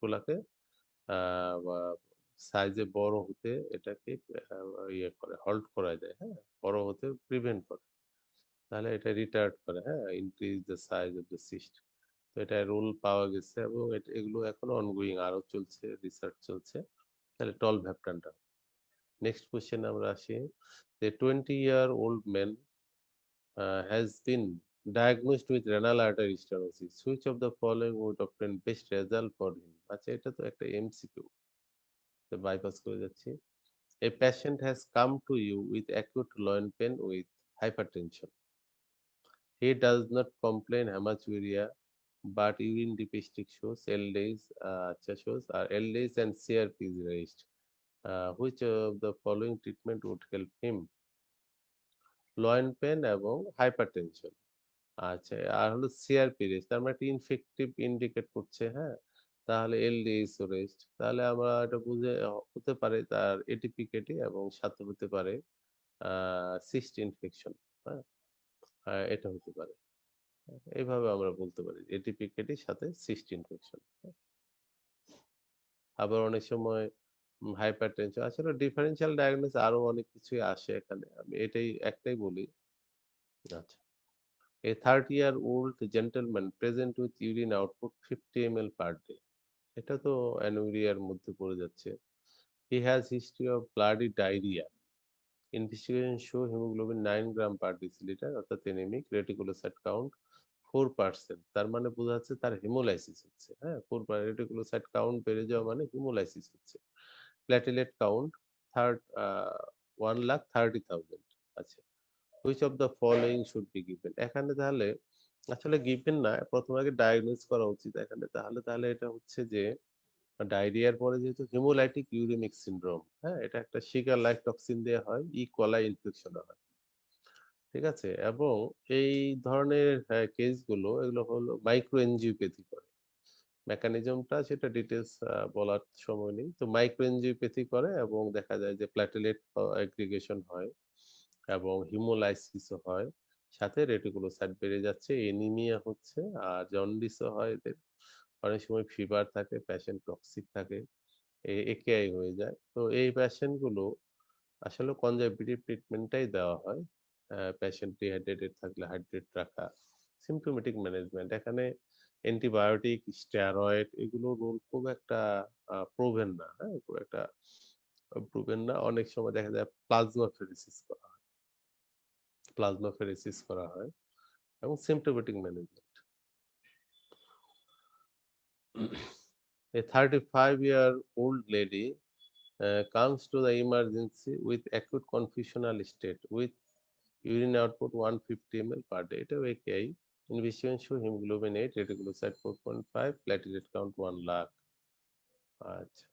গুলাকে সাইজে বড় হতে এটাকে ইয়ে করে, হল্ট করা যায়, হ্যাঁ, বড় হতে প্রিভেন্ট করে। তাহলে এটা রিটার্ড করে, হ্যাঁ, increase the size of the cyst. তো এটা রোল পাওয়া গেছে এবং এগুলো এখনো অনগোয়িং, আরো চলছে, রিসার্চ চলছে। তাহলে টলভ্যাপটানটা। নেক্সট কোশ্চেন আমরা আসি, যে 20-year-old man has been diagnosed with renal artery stenosis. Which of the following would obtain best result for him? আচ্ছা, এটা তো একটা এমসিকিউ, তো বাইপাস করে যাচ্ছি। A patient has come to you with acute loin pain with hypertension. He does not complain hematuria, but urine depistic shows LDs, shows are LDs and CRP is raised. Which of the following treatment would help him? Loin pain এবং hypertension. আচ্ছা, আর হলো CRP rest, তার মানে একটা infective indicate করছে, হ্যাঁ। তাহলে এলডিএসও রেস্ট, তাহলে আমরা এটা বুঝে হতে পারে তার এটিপিকেটি এবং সাথে হতে পারে সিস্ট ইনফেকশন, হ্যাঁ। এটা হতে পারে, এইভাবে আমরা বলতে পারি এটিপিকেটির সাথে সিস্ট ইনফেকশন। আবার অনেক সময় হাইপারটেনশন, আসলে ডিফারেন্সিয়াল ডায়াগনোস আরো অনেক কিছুই আসে এখানে, আমি এটাই একটাই বলি। আচ্ছা, a 30-year-old gentleman present with urine output 50 ml per day, এটা তো অ্যানুরিয়ার মধ্যে পড়ে যাচ্ছে। He has history of bloody diarrhea. Investigation show hemoglobin 9 gram per deciliter, অর্থাৎ anemic, reticulocyte count 4%। তার মানে বোঝা যাচ্ছে তার হেমোলাইসিস হচ্ছে, হ্যাঁ, 4, রেটিকুলোসাইট কাউন্ট বেড়ে যাওয়া মানে হেমোলাইসিস হচ্ছে। প্ল্যাটেলেট কাউন্ট 1,30,000। আচ্ছা, which of the following should be given. এখানে তাহলে আসলে গিভেন না, প্রথমে আগে ডায়াগনোজ করা উচিত এখানে। তাহলে এটা হচ্ছে যে ডায়রিয়ার পরে যেহেতু হেমোলাইটিক ইউরেমিক সিনড্রোম, হ্যাঁ, এটা একটা শিগার লাইক টক্সিন দেওয়া হয়, কোলাই ইনফেকশন হয়, ঠিক আছে। এবং এই ধরনের কেসগুলো, এগুলো হলো মাইক্রো এনজিওপ্যাথি করে। মেকানিজমটা সেটা ডিটেলস বলার সময় নেই। তো মাইক্রো এনজিওপ্যাথি করে এবং দেখা যায় যে প্ল্যাটেলেট এগ্রিগেশন হয় এবং হিমোলাইসিসও হয়, সাথে রেটিকুলোসাইট বেড়ে যাচ্ছে, এনিমিয়া হচ্ছে, আর জন্ডিসও হয় এদের। অনেক সময় ফিভার থাকে, পেশেন্ট টক্সিক থাকে, একেআই হয়ে যায়। তো এই পেশেন্ট গুলো আসলে কনজারভেটিভ ট্রিটমেন্টটাই দেওয়া হয়। পেশেন্ট ডিহাইড্রেটেড থাকলে হাইড্রেট রাখা, সিম্পটোমেটিক ম্যানেজমেন্ট। এখানে অ্যান্টিবায়োটিক, স্টেরয়েড এগুলো রোল খুব একটা প্রুভেন না, হ্যাঁ, খুব একটা প্রুভেন না। অনেক সময় দেখা যায় প্লাজমা ফেরেসিস করা হয় এবং symptomatic management. A 35-year-old lady comes to the emergency with acute confusional state with urine output 150 ml per day. এটাও AKI. Investigation show hemoglobin 8, reticulocyte 4.5, platelet count 1 lakh. আচ্ছা,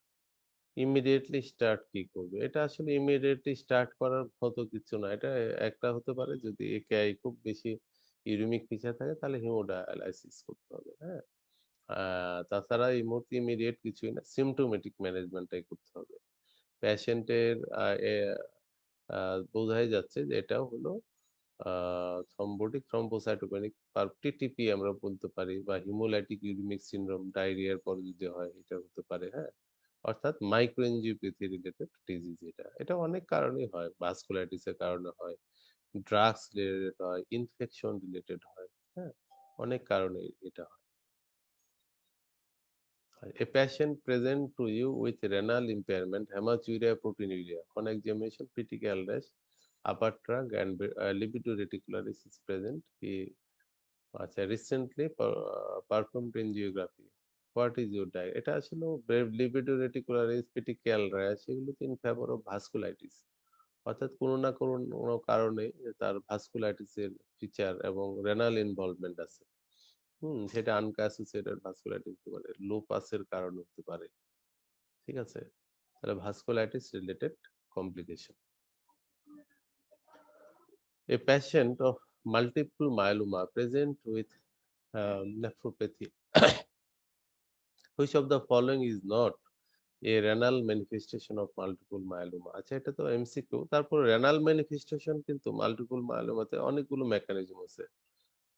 ইমিডিয়েটলি স্টার্ট কি করবে? এটা আসলে ইমিডিয়েটলি স্টার্ট করার মতো কিছু না। এটা একটা হতে পারে যদি একেআই খুব বেশি ইউনিক ফিচার থাকে তাহলে হিমোডায়ালাইসিস করতে হবে, হ্যাঁ? আ তাছাড়া এই মুহূর্তে ইমিডিয়েট কিছুই না। সিম্পটোমেটিক ম্যানেজমেন্টটাই করতে হবে। পেশেন্টের আ এ আ বোঝাই যাচ্ছে যে এটা হলো আ থ্রম্বোটিক থ্রম্বোসাইটোপেনিক টিটিপি আমরা বলতে পারি বা হিমোলাইটিক ইউরিমিক সিনড্রোম ডায়রিয়ার পরে যদি হয় এটা হতে পারে, হ্যাঁ? অর্থাৎ মাইক্রোএনজিওপ্যাথি রিলেটেড ডিজিজ এটা। এটা অনেক কারণেই হয়। ভাস্কুলাইটিস এর কারণে হয়, ড্রাগস রিলেটেড হয়, ইনফেকশন রিলেটেড হয়, হ্যাঁ? অনেক কারণে এটা হয়। A patient present to you with renal impairment, hematuria, proteinuria, on examination, petechial rash, upper trunk, and libido reticularis is present. He recently performed angiography. What is your diet? এটা আসলে libido reticularis, petechial rash এগুলো in favor of vasculitis. অর্থাৎ কোনো না কোনো কারণে তার vasculitis এর ফিচার এবং রেনাল ইনভলভমেন্ট আছে। সেটা আনঅ্যাসোসিয়েটেড ভাস্কুলাইটিস হতে পারে, লুপাসের কারণে হতে পারে। ঠিক আছে? তাহলে vasculitis related complication. A patient of multiple myeloma present with nephropathy. Which of the following is not a renal manifestation of multiple myeloma? আচ্ছা এটা তো এমসিকিউ। তারপর রেনাল ম্যানিফেস্টেশন কিন্তু মাল্টিপল মায়োলোমাতে অনেকগুলো মেকানিজম আছে।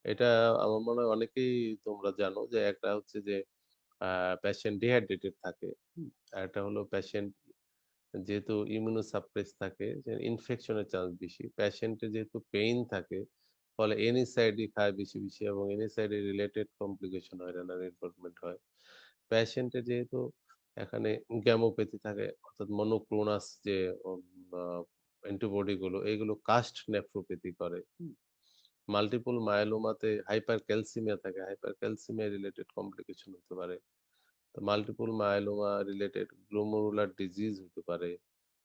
এটা আমার মনে হয় অনেকেই তোমরা জানো যে একটা হচ্ছে যে পেশেন্ট ডিহাইড্রেটেড থাকে। আরেকটা হলো পেশেন্ট যেহেতু ইমিউনোসাপ্রেস থাকে যে ইনফেকশনের চান্স বেশি। পেশেন্টের যেহেতু পেইন থাকে ফলে NSAID খায় বেশি এবং NSAID রিলেটেড কমপ্লিকেশন হয়, রেনাল ইনভলভমেন্ট হয়। পেশেন্টের যেহেতু এখানে গ্যামোপ্যাথি থাকে অর্থাৎ মনোক্লোনাস যে উম আ অ্যান্টিবডি গুলো এগুলো কাস্ট নেফ্রোপ্যাথি করে। মাল্টিপল মায়োলোমাতে হাইপারক্যালসিমিয়া থাকে। হাইপারক্যালসিমিয়া রিলেটেড কমপ্লিকেশন হতে পারে। তো multiple myeloma related glomerular disease হতে পারে।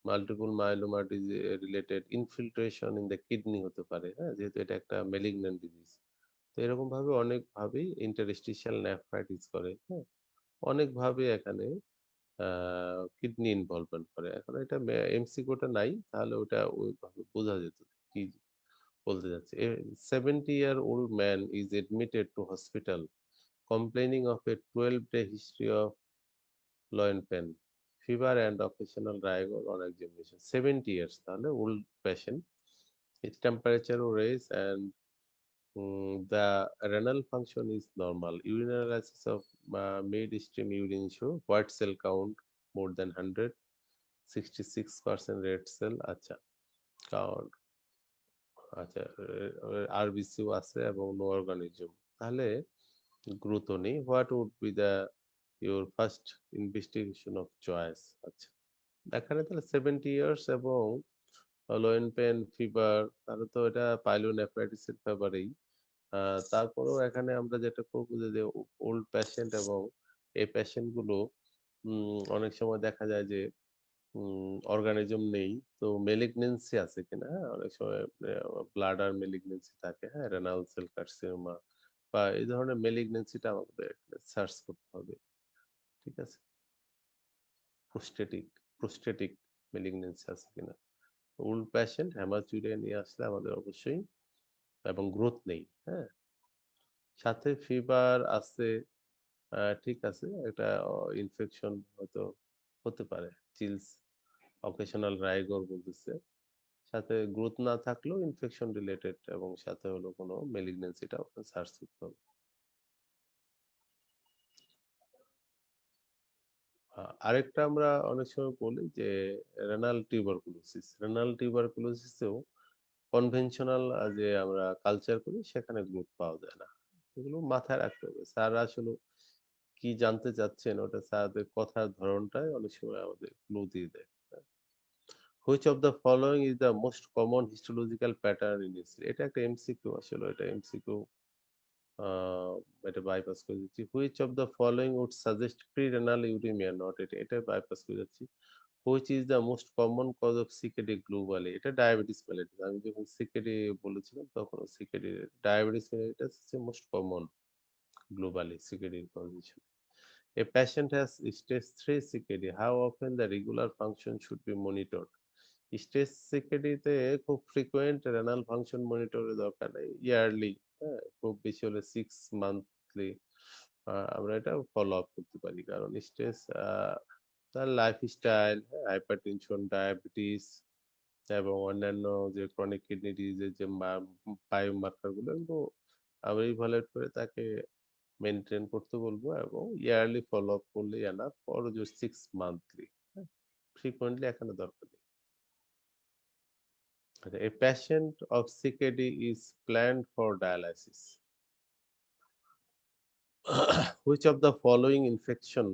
Multiple myeloma related infiltration in the kidney হতে পারে, হ্যাঁ? যেহেতু এটা একটা ম্যালিগন্যান্ট ডিজিজ। তো এরকমভাবে অনেকভাবেই ইন্টারস্টিশিয়াল নেফ্রাইটিস করে, হ্যাঁ? অনেকভাবে এখানে আ কিডনি ইনভলভমেন্ট করে। এখন এটা এমসিকিউ টা নাই, তাহলে ওটা ওইভাবে বোঝা যেত কি বলতে চাচ্ছি। A 70-year-old man is admitted to hospital complaining of a 12-day history of loin pain, fever and occasional rigor on examination. 70 years তাহলে old patient. His temperature raise and the renal function is normal. Urinary analysis of mid-stream urine show white cell count more than 100, 66% red cell. আচ্ছা, count আচ্ছা আরবিসিও আছে এবং no organism. তাহলে গুরুত্ব নেই। What would be the your first investigation of choice? আচ্ছা। এখানে তাহলে 70 ইয়ার্স এবং লোইন পেইন, ফিভার তাহলে তো এটা পাইলোনেফ্রাইটিস এর ব্যাপারেই। আ তারপরেও এখানে আমরা যেটা করব যে ওল্ড পেশেন্ট এবং এই পেশেন্ট গুলো অনেক সময় দেখা যায় যে অর্গানিজম নেই। তো মেলিগন্যান্সি আছে কিনা, হ্যাঁ? অনেক সময় ব্লাডার মেলিগন্যান্সি থাকে, হ্যাঁ? রেনাল সেল কার্সিনোমা বা এই ধরনের মেলিগন্যান্সিটা আমাদের সার্চ করতে হবে। ঠিক আছে? প্রোস্টেটিক প্রোস্টেটিক মেলিগন্যান্সি আছে কিনা। ওল্ড পেশেন্ট হেমাচুরিয়া নিয়ে আসলে আমাদের অবশ্যই এবং গ্রোথ নেই, হ্যাঁ? সাথে ফিভার আছে, ঠিক আছে। এটা ইনফেকশন হয়তো হতে পারে। চিলস, অকেশনাল রাইগর বলতেছে। সাথে গ্রোথ না থাকলেও ইনফেকশন রিলেটেড এবং সাথে হলো কোনো মেলিগন্যান্সিটা ওখানে সার্চ করতে হবে। আরেকটা আমরা অনেক সময় বলি যে রেনাল টিউবারকুলোসিস। রেনাল টিউবারকুলোসিসেও কনভেনশনাল যে আমরা কালচার করি সেখানে গ্রোথ পাওয়া যায় না। এগুলো মাথায় রাখতে হবে। স্যার আসলে কি জানতে চাচ্ছেন ওটা স্যারদের কথার ধরনটাই অনেক সময় আমাদের ক্লু দিয়ে দেয়। Which of the following is the most common histological pattern in history? এটা একটা এমসিকিউ আসলে এটা এমসিকিউ আ এটা বাইপাস করে দিচ্ছি। Which of the following would suggest pre-renal uremia? Not এটা, এটা বাইপাস করে যাচ্ছি। Which is the most common cause of CKD globally? এটা ডায়াবেটিস mellitus। আমি যখন CKD বলেছিলাম তখন CKD ডায়াবেটিস mellitus হচ্ছে মোস্ট কমন গ্লোবালি CKD এর কজ হিসেবে। A patient has stage 3 CKD. How often the regular function should be monitored? Stage সিকেডিতে খুব ফ্রিকোয়েন্ট রেনাল ফাংশন মনিটরের দরকার নেই, ইয়ারলি, হ্যাঁ, খুব বেশি হলে 6 মান্থলি আমরা এটা ফলো আপ করতে পারি। কারণ স্টেজ তার লাইফস্টাইল, হাইপারটেনশন, ডায়াবেটিস এবং অন্যান্য যে ক্রনিক কিডনি ডিজিজের যে বায়োমার্কার গুলো, এগুলো আমরা ইভালুয়েট করে তাকে মেনটেন করতে বলবো এবং ইয়ারলি ফলো আপ করলে এনাফ, ফর 6 মান্থলি, ফ্রিকোয়েন্টলি এখানে দরকার নেই। A patient of CKD is planned for dialysis. Which of the following infection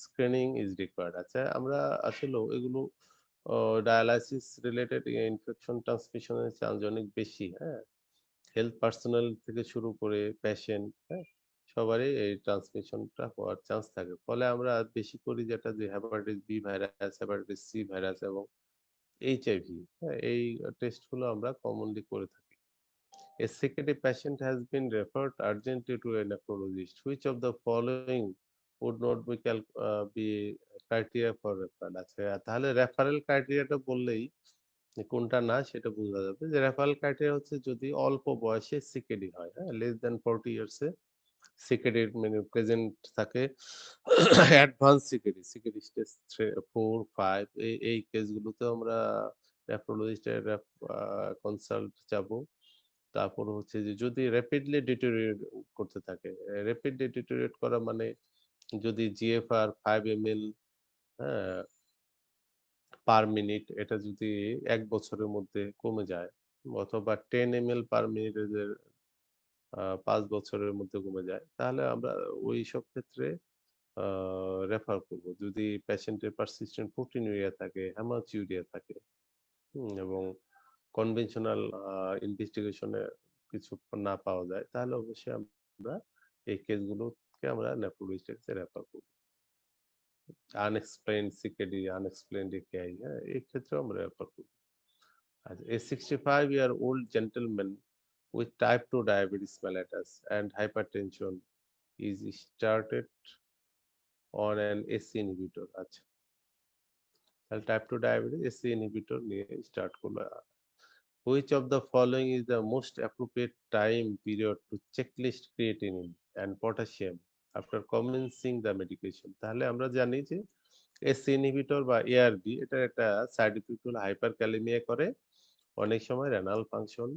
screening is required? আচ্ছা, আমরা আসলে এগুলো ডায়ালাইসিস রিলেটেড ইনফেকশন ট্রান্সমিশনের চান্স অনেক বেশি, হ্যাঁ। হেলথ পার্সোনাল থেকে শুরু করে পেশেন্ট, হ্যাঁ, সবারই এই ট্রান্সমিশনটা হওয়ার চান্স থাকে। ফলে আমরা বেশি করি যেটা যে hepatitis B virus, hepatitis C virus এবং এইচআইভি, হ্যাঁ, এই টেস্টগুলো আমরা কমনলি করে থাকি। A CKD patient has been referred urgently to a nephrologist. Which of the following would not be criteria for referral? আচ্ছা, তাহলে রেফারেল ক্রাইটেরিয়াটা বললেই যে কোনটা না সেটা বোঝা যাবে। যে রেফারেল ক্রাইটেরিয়া হচ্ছে যদি অল্প বয়সে সিকেডি হয়, হ্যাঁ, লেস দ্যান 40 ইয়ার্স এ সিকেডি মানে প্রেজেন্ট থাকে, অ্যাডভান্স সিকেডি, সিকেডি স্টেজ 4, 5, এই কেসগুলোতে আমরা নেফ্রোলজিস্টের কনসাল্ট যাব। তারপর হচ্ছে যে যদি র্যাপিডলি ডিটেরিওরেট করতে থাকে, র্যাপিডলি ডিটেরিওরেট করা মানে যদি জিএফআর 5 ml, হ্যাঁ, পার মিনিট, এটা যদি 1 বছরের মধ্যে কমে যায়, অথবা 10 ml পার মিনিট 5 বছরের মধ্যে কমে যায়, তাহলে আমরা ওইসব ক্ষেত্রে রেফার করব। যদি পেশেন্টের পারসিস্টেন্ট প্রোটিনুরিয়া থাকে, হেমাটিউরিয়া থাকে, এবং কনভেনশনাল ইনভেস্টিগেশনে কিছু না পাওয়া যায়, তাহলে অবশ্যই আমরা এই কেসগুলোকে আমরা নেফ্রোলজিস্টের কাছে রেফার করব। আনএক্সপ্লেইনড সিকেডি, আনএক্সপ্লেইনড একেআই, হ্যাঁ, এই ক্ষেত্রেও আমরা রেফার করব। আচ্ছা, a 65-year-old gentleman with type 2 diabetes mellitus and hypertension is started on an SC inhibitor. আচ্ছা, তাহলে টাইপ 2 ডায়াবেটিস এসসি ইনহিবিটর নিয়ে স্টার্ট করলো। Which of the following is the most appropriate time period to checklist creatinine and potassium after commencing the medication? তাহলে আমরা জানি যে SC inhibitor বা ARB, এটার একটা সাইড ইফেক্ট হলো হাইপারক্যালেমিয়া করে, অনেক সময় রেনাল ফাংশন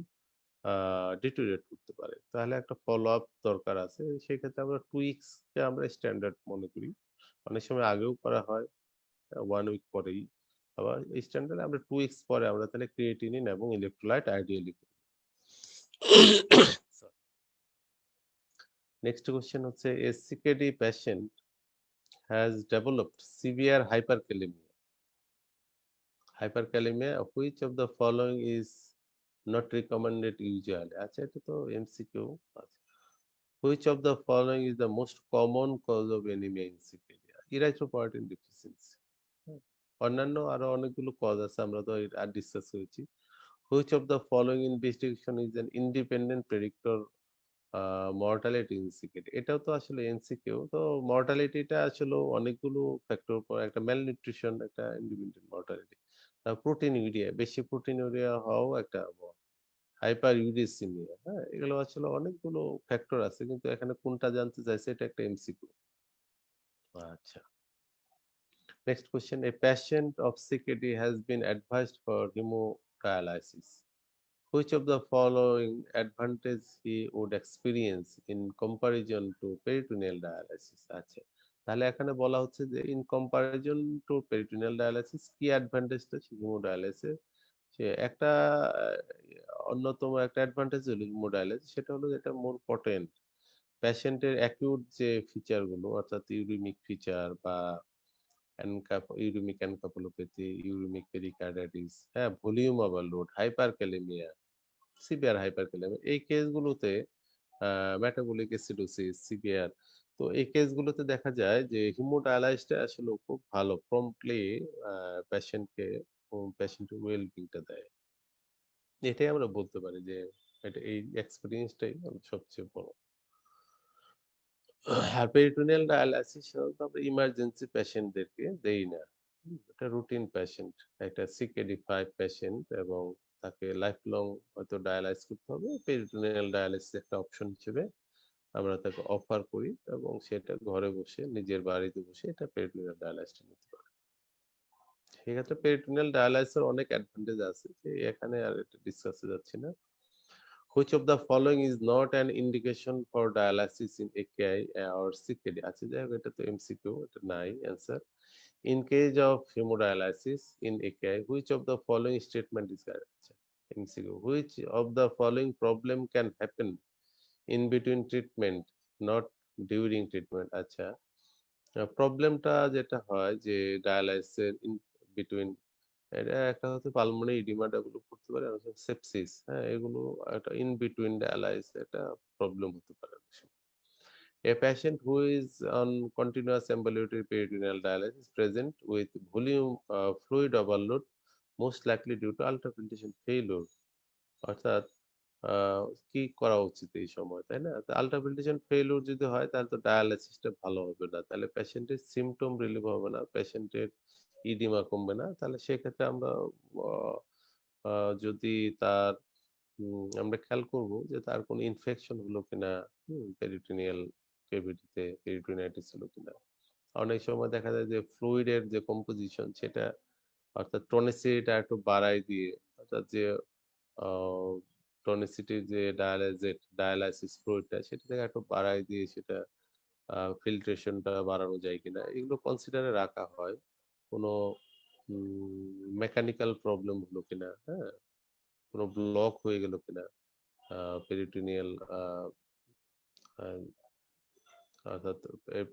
ডিটোরিয়েট করতে পারে। তাহলে একটা ফলো আপ দরকার আছে। সেক্ষেত্রে আমরা 2 উইকস কে আমরা স্ট্যান্ডার্ড মনে করি। অনেক সময় আগেও করা হয়, 1 উইক পরেই। আবার স্ট্যান্ডার্ড আমরা 2 উইকস পরে আমরা তাহলে ক্রিয়েটিনিন এবং ইলেক্ট্রোলাইট আইডিয়ালি করি। নেক্সট কোয়েশ্চেন হচ্ছে, a CKD patient has developed severe hyperkalaemia. Hyperkalaemia, which of the following is not recommended usually? আচ্ছা, এটা তো এমসিকিউ। আচ্ছা, which of the following is the most common cause of anaemia in সিকেডিয়া? Erythropoietin deficiency. অন্যান্য আরো অনেকগুলো cause আছে, আমরা তো আর ডিসকাস করেছি। Which of the following investigation is an independent predictor mortality in CKD? এটাও তো আসলে এমসিকিউ। তো মর্টালিটিটা আসলে অনেকগুলো ফ্যাক্টর পর, একটা ম্যালনিউট্রিশন, একটা ইন্ডিপেন্ডেন্ট মর্টালিটি, প্রোটিন ইউরিয়া, বেশি প্রোটিন ইউরিয়া হওয়াও একটা, হাইপার ইউরিসিমিয়া, হ্যাঁ, এগুলো আসলে অনেকগুলো ফ্যাক্টর আছে, কিন্তু এখানে কোনটা জানতে চাইছে, এটা একটা এমসিকিউ। আচ্ছা, next question. A patient of CKD has been advised for hemodialysis. Which of the following advantage he would experience in comparison to peritoneal dialysis? আচ্ছা, তাহলে এখানে বলা হচ্ছে যে in comparison two peritoneal dialysis কি অ্যাডভান্টেজটা হিমোডায়ালাইসিস, সে একটা অন্যতম একটা অ্যাডভান্টেজ হলো হিমোডায়ালাইসিস, সেটা হলো এটা মোর পটেন্ট। পেশেন্টের অ্যাকিউট যে ফিচার গুলো, অর্থাৎ ইউরিমিক ফিচার বা ইউরিমিক এনকেফালোপ্যাথি, ইউরিমিক পেরিকার্ডাইটিস, হ্যাঁ, volume overload, hyperkalaemia, severe hyperkalaemia, এই কেসগুলোতে মেটাবলিক অ্যাসিডোসিস সিভিয়ার, তো এই কেসগুলোতে দেখা যায় যে হিমোডায়ালাইসিসটা আসলে খুব ভালো, প্রম্পটলি পেশেন্টকে পেশেন্টের ওয়েল বিংটা দেয়। এটাই আমরা বলতে পারি যে এটা, এই এক্সপেরিয়েন্সটাই সবচেয়ে বড়। আর পেরিটোনিয়াল ডায়ালাইসিস সাধারণত আমরা ইমার্জেন্সি পেশেন্টদেরকে দেই না। এটা রুটিন পেশেন্ট, একটা সিকেডি 5 পেশেন্ট এবং তাকে লাইফ লং হয়তো ডায়ালাইজ করতে হবে। পেরিটোনিয়াল ডায়ালাইসিস একটা অপশন হিসেবে আমরা তাকে অফার করি এবং সেটা ঘরে বসে নিজের বাড়িতে বসে এটা পেরিটোনিয়াল ডায়ালাইসিসটা নিতে পারে। সেক্ষেত্রে পেরিটোনিয়াল ডায়ালাইসিসের অনেক অ্যাডভান্টেজ আছে যে এখানে আর এটা ডিসকাসে যাচ্ছি না। Which of the following is not an indication for dialysis in AKI or CKD? আচ্ছা যাই হোক এটা তো MCQ, এটা নাই answer. In case of hemodialysis in AKI, which of the following statement is correct? আচ্ছা, MCQ. Which of the following problem can happen in between treatment, not during treatment? আচ্ছা, প্রবলেমটা যেটা হয় যে ডায়ালাইসিসের ইন বিটুইন এটা একটা হচ্ছে পালমোনারি ইডিমা ডেভেলপ করতে পারে আর হচ্ছে সেপসিস। হ্যাঁ? এগুলো একটা ইন বিটুইন ডায়ালাইসিস একটা প্রবলেম হতে পারে অনেক সময়। A patient who is on continuous ambulatory peritoneal dialysis present with volume fluid overload most likely due to ultrafiltration failure অর্থাৎ আ কি করা উচিত এই সময়, তাই না? তো আল্টারফিল্ট্রেশন ফেইলিউর যদি হয় তাহলে তো ডায়ালাইসিসটা ভালো হবে না। তাহলে পেশেন্টের সিম্পটম রিলিভ হবে না, পেশেন্টের ইডিমা কমবে না। তাহলে সেক্ষেত্রে আমরা অ আ যদি তার আমরা খেয়াল করব যে তার কোনো ইনফেকশন হলো কিনা, পেরিটোনিয়াল ক্যাভিটিতে পেরিটোনিয়াইটিস হলো কিনা। অনেক সময় দেখা যায় যে ফ্লুইড এর যে কম্পোজিশন সেটা অর্থাৎ টনিসিটিটা একটু বাড়ায় দিয়ে অর্থাৎ যে আ টনিসিটি যে ডায়ালাইসিস ফ্লুইডটা সেটা থেকে একটু বাড়ায় দিয়ে সেটা ফিল্ট্রেশনটা বাড়ানো যায় কিনা এগুলো কনসিডারে রাখা হয়। কোনো মেকানিক্যাল প্রবলেম হলো কিনা, হ্যাঁ? কোনো ব্লক হয়ে গেল কিনা আ পেরিটোনিয়াল আ আ অর্থাৎ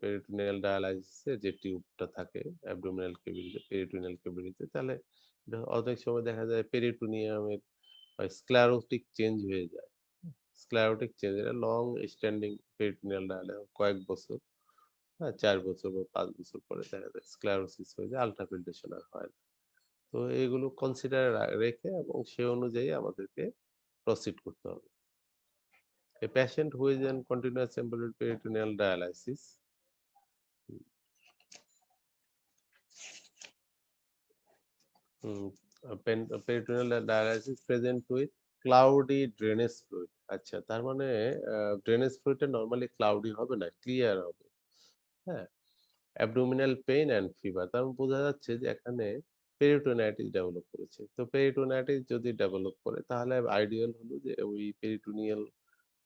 পেরিটোনিয়াল ডায়ালাইসিসে যে টিউবটা থাকে অ্যাবডোমিনাল ক্যাভিটিতে, পেরিটোনিয়াল ক্যাভিটিতে তাহলে এটা অনেক সময় দেখা যায় পেরিটোনিয়ামের স্ক্লেরোটিক চেঞ্জ হয়ে যায়। স্ক্লেরোটিক চেঞ্জ এটা লং স্ট্যান্ডিং পেরিটোনিয়াল ডায়ালাইসিস কয়েক বছর, হ্যাঁ? ৪ বছর বা ৫ বছর পরে দেখা যায় স্ক্লেরোসিস হয়ে যায়, আল্ট্রাফিল্ট্রেশন আর হয় না। তো এগুলো কনসিডারে রেখে এবং সে অনুযায়ী আমাদেরকে প্রসিড করতে হবে। A patient who is in continuous ambulatory peritoneal dialysis hmm, peritoneal dialysis present with cloudy drainage fluid আচ্ছা তার মানে drainage fluid টা নরমালি ক্লাউডি হবে না, ক্লিয়ার হবে। হ্যাঁ? অ্যাবডোমিনাল পেইন অ্যান্ড ফিভার তার মানে বোঝা যাচ্ছে যে এখানে পেরিটোনিয়াইটিস ডেভেলপ করেছে। তো পেরিটোনিয়াইটিস যদি ডেভেলপ করে তাহলে আইডিয়াল হলো যে ওই পেরিটোনিয়াল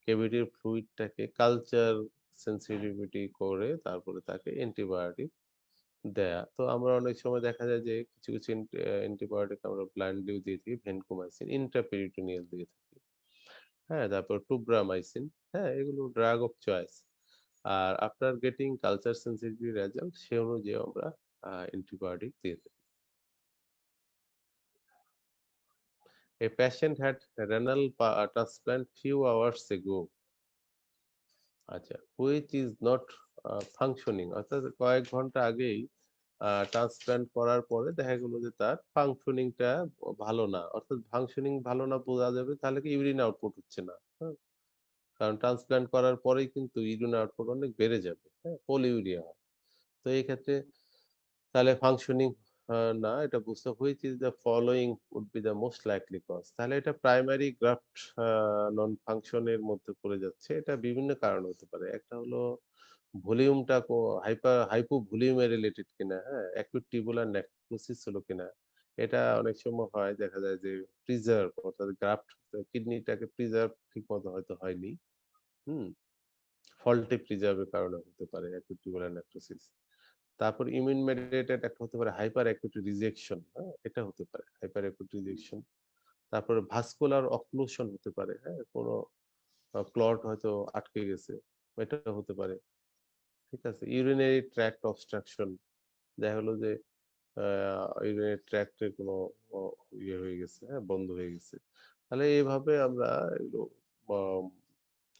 ক্যাভিটির ফ্লুইডটাকে কালচার সেনসিটিভিটি করে তারপরে তাকে অ্যান্টিবায়োটিক দেয়া। তো আমরা অনেক সময় দেখা যায় যে কিছু অ্যান্টিবায়োটিক আমরা ব্লাইন্ডলিও দিয়ে থাকি, ভেনকুমাইসিন, ইন্ট্রাপেরিটোনিয়াল দিয়ে থাকি। হ্যাঁ? তারপর টুব্রামাইসিন, হ্যাঁ? এগুলো ড্রাগ অফ চয়েস। আর after getting culture sensitive result সে অনুযায়ী আমরা অ্যান্টিবায়োটিক দিয়ে থাকি। A patient had renal transplant few hours ago. আচ্ছা, which is not functioning অর্থাৎ কয়েক ঘন্টা আগেই ট্রান্সপ্লান্ট করার পরে দেখা গেল যে তার ফাংশনিং টা ভালো না। অর্থাৎ ফাংশনিং ভালো না বোঝা যাবে তাহলে কি ইউরিন আউটপুট হচ্ছে না। হ্যাঁ? কারণ ট্রান্সপ্লান্ট করার পরেই কিন্তু ইউরিন আউটপুট অনেক বেড়ে যাবে। হ্যাঁ? পলিউরিয়া হয়। তো এই ক্ষেত্রে তাহলে ফাংশনিং না এটা বুঝতে which is the following would be the most likely cause তাহলে এটা প্রাইমারি গ্রাফট নন ফাংশন এর মধ্যে পড়ে যাচ্ছে। এটা বিভিন্ন কারণ হতে পারে। একটা হলো ভলিউমটা হাইপোভলিউমে রিলেটেড কিনা, হ্যাঁ? অ্যাকুইট টিউবুলার নেক্রোসিস হলো কিনা। এটা অনেক সময় হয় দেখা যায় যে প্রিজার্ভ অর্থাৎ গ্রাফট কিডনিটাকে প্রিজার্ভ ঠিকমতো হয়তো হয়নি। হুম? ফল্টি প্রিজার্ভ এর কারণে হতে পারে অ্যাকুইট টিউবুলার নেক্রোসিস। তারপর ইমিউন মেডিয়েটেড একটা হতে পারে হাইপার অ্যাকুইট রিজেকশন, হ্যাঁ? এটা হতে পারে হাইপার অ্যাকুইট রিজেকশন। তারপরে ভাস্কুলার অক্লুশন হতে পারে, হ্যাঁ? কোনো ক্লট হয়তো আটকে গেছে। এটা হতে পারে। ঠিক আছে? ইউরিনারি ট্র্যাক্ট অবস্ট্রাকশন দেখা হলো যে আ ইউরিনারি ট্র্যাক্ট এ কোনো অ ইয়ে হয়ে গেছে, হ্যাঁ? বন্ধ হয়ে গেছে। তাহলে এভাবে আমরা এগুলো uh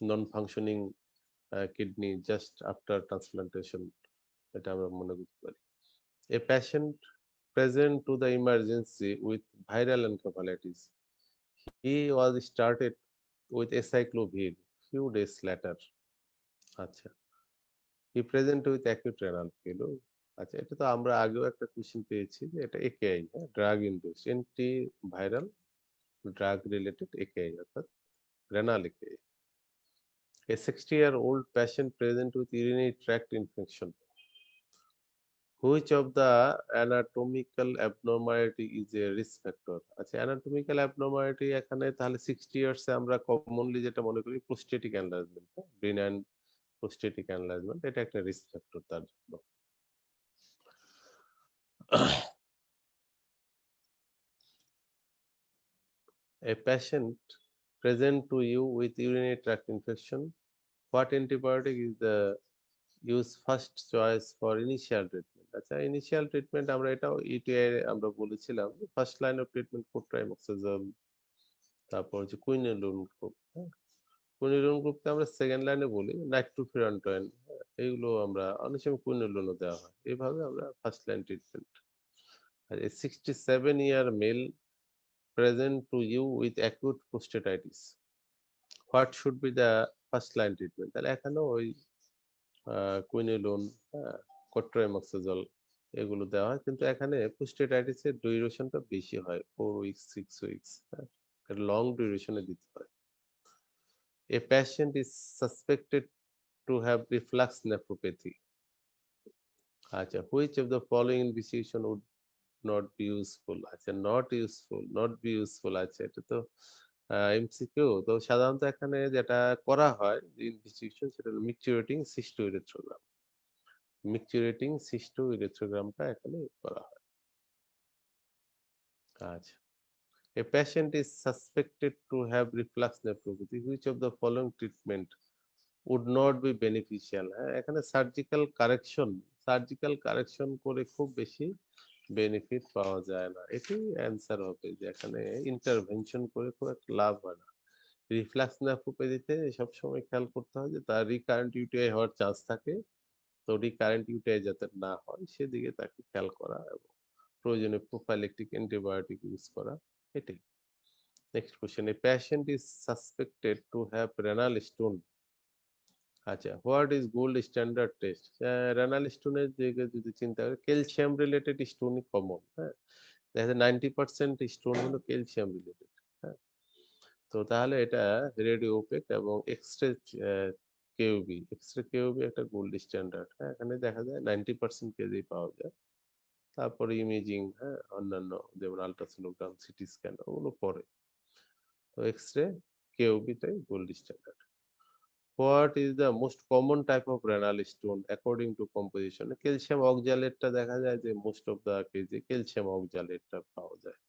non functioning kidney just after transplantation এটা আমরা মনে করতে পারি। A patient present to the emergency with viral encephalitis. He was started with acyclovir few days later. আচ্ছা। হি present with acute renal failure. আচ্ছা, এটা তো আমরা আগেও একটা কোশ্চেন পেয়েছি যে এটা একেআই, হ্যাঁ, drug induce anti viral drug related AKI অর্থাৎ renal AKI. A 60-year-old patient present with urinary tract infection. Which of the anatomical abnormality is a risk factor? আচ্ছা, anatomical abnormality এখানে তাহলে 60 ইয়ার্স এ আমরা commonly যেটা মনে করি prostatic enlargement, benign prostatic enlargement, এটা একটা রিস্ক ফ্যাক্টর তার জন্য। A patient present to you with urinary tract infection, what antibiotic is the use first choice for initial treatment? আচ্ছা, ইনিশিয়াল ট্রিটমেন্ট আমরা এটাও ইটিআই আমরা বলেছিলাম ফার্স্ট লাইন অফ ট্রিটমেন্ট কোট্রাইমোক্সোজল, তারপর হচ্ছে কুইনোলোন গ্রুপ, হ্যাঁ, কুইনোলোন গ্রুপকে আমরা সেকেন্ড লাইনে বলি নাইট্রোফিরানটয়েন, এইগুলো আমরা অনেক সময় কুইনোলোনও দেওয়া হয়, এইভাবে আমরা ফার্স্ট লাইন ট্রিটমেন্ট। আর এই 67-year male present to you with acute prostatitis, what should be the first line treatment? তাহলে এখানেও ওই কুইনোলোন, হ্যাঁ, কোট্রাইমোক্সোজল এগুলো দেওয়া হয়, কিন্তু এখানে প্রোস্টেটাইটিসের ডিউরেশনটা বেশি হয়, 4 উইকস 6 উইকস, হ্যাঁ, লং ডিউরেশনে দিতে হয়। A patient is suspected to have reflux nephropathy. আচ্ছা, which of the following investigation would not be useful? আচ্ছা, not be useful, আচ্ছা, এটা তো এমসিকিউ। তো সাধারণত এখানে যেটা করা হয় যে ইনভেস্টিগেশন, সেটা হলো মিকচুরেটিং সিস্টোইরেথ্রোগ্রাম। মিকচুরেটিং সিস্টোইরেথ্রোগ্রামটা এখানে করা হয়। আচ্ছা, a patient is suspected to have reflux nephropathy. Which of the following treatment would not be beneficial? হ্যাঁ, এখানে সার্জিক্যাল কারেকশন করে খুব বেশি বেনিফিট পাওয়া যায় না, এটি অ্যান্সার হবে যে এখানে ইন্টারভেনশন করে খুব একটা লাভ হয় না। রিফ্লাক্স নেফ্রোপ্যাথিতে সবসময় খেয়াল করতে হয় যে তার রিকারেন্ট ইউটিআই হওয়ার চান্স থাকে, তো রিকারেন্ট ইউটিআই যাতে না হয় সেদিকে তাকে খেয়াল করা এবং প্রয়োজনে প্রোফাইলেকটিক অ্যান্টিবায়োটিক ইউজ করা, এটাই। Next question, a patient is suspected to have renal stone. আচ্ছা, what is gold standard test? Renal স্টোনের দিকে যদি চিন্তা করি, ক্যালসিয়াম রিলেটেড স্টোনই কমন, হ্যাঁ, দেখা যায় 90% স্টোন হলো ক্যালসিয়াম রিলেটেড, হ্যাঁ। তো তাহলে এটা রেডিও ওপেক এবং এক্সরে কেউবি একটা গোল্ড স্ট্যান্ডার্ড, হ্যাঁ, এখানে দেখা যায় 90% কেজি পাওয়া যায়। তারপরে ইমেজিং, হ্যাঁ, অন্যান্য যেমন আলট্রাসোনোগ্রাম, সিটি স্ক্যান, ওগুলো পরে। তো এক্সরে কেউবিটাই gold standard. What is the most common type of renal stone according to composition? Calcium অক্সালেটটা দেখা যায় যে মোস্ট অফ দা কেজে ক্যালসিয়াম অক্সালেটটা পাওয়া যায়।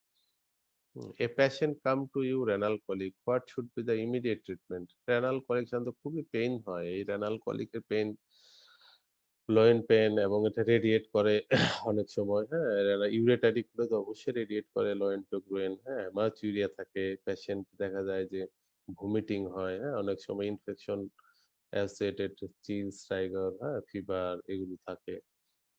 A patient come to you renal colic, what should be the immediate treatment? Renal colic সাধারণত খুবই পেইন হয়, এই রেনাল কলিকের পেইন লোয়েন পেন এবং এটা রেডিয়েট করে অনেক সময়, হ্যাঁ, ইউরেটারিক হলে তো অবশ্যই রেডিয়েট করে লোয়েন টু গ্রোয়েন, হ্যাঁ, মাসুরিয়া থাকে, পেশেন্ট দেখা যায় যে ভমিটিং হয়, হ্যাঁ, অনেক সময় ইনফেকশন অ্যাসোসিয়েটেড চিলস, টাইগার, হ্যাঁ, ফিভার এগুলো থাকে।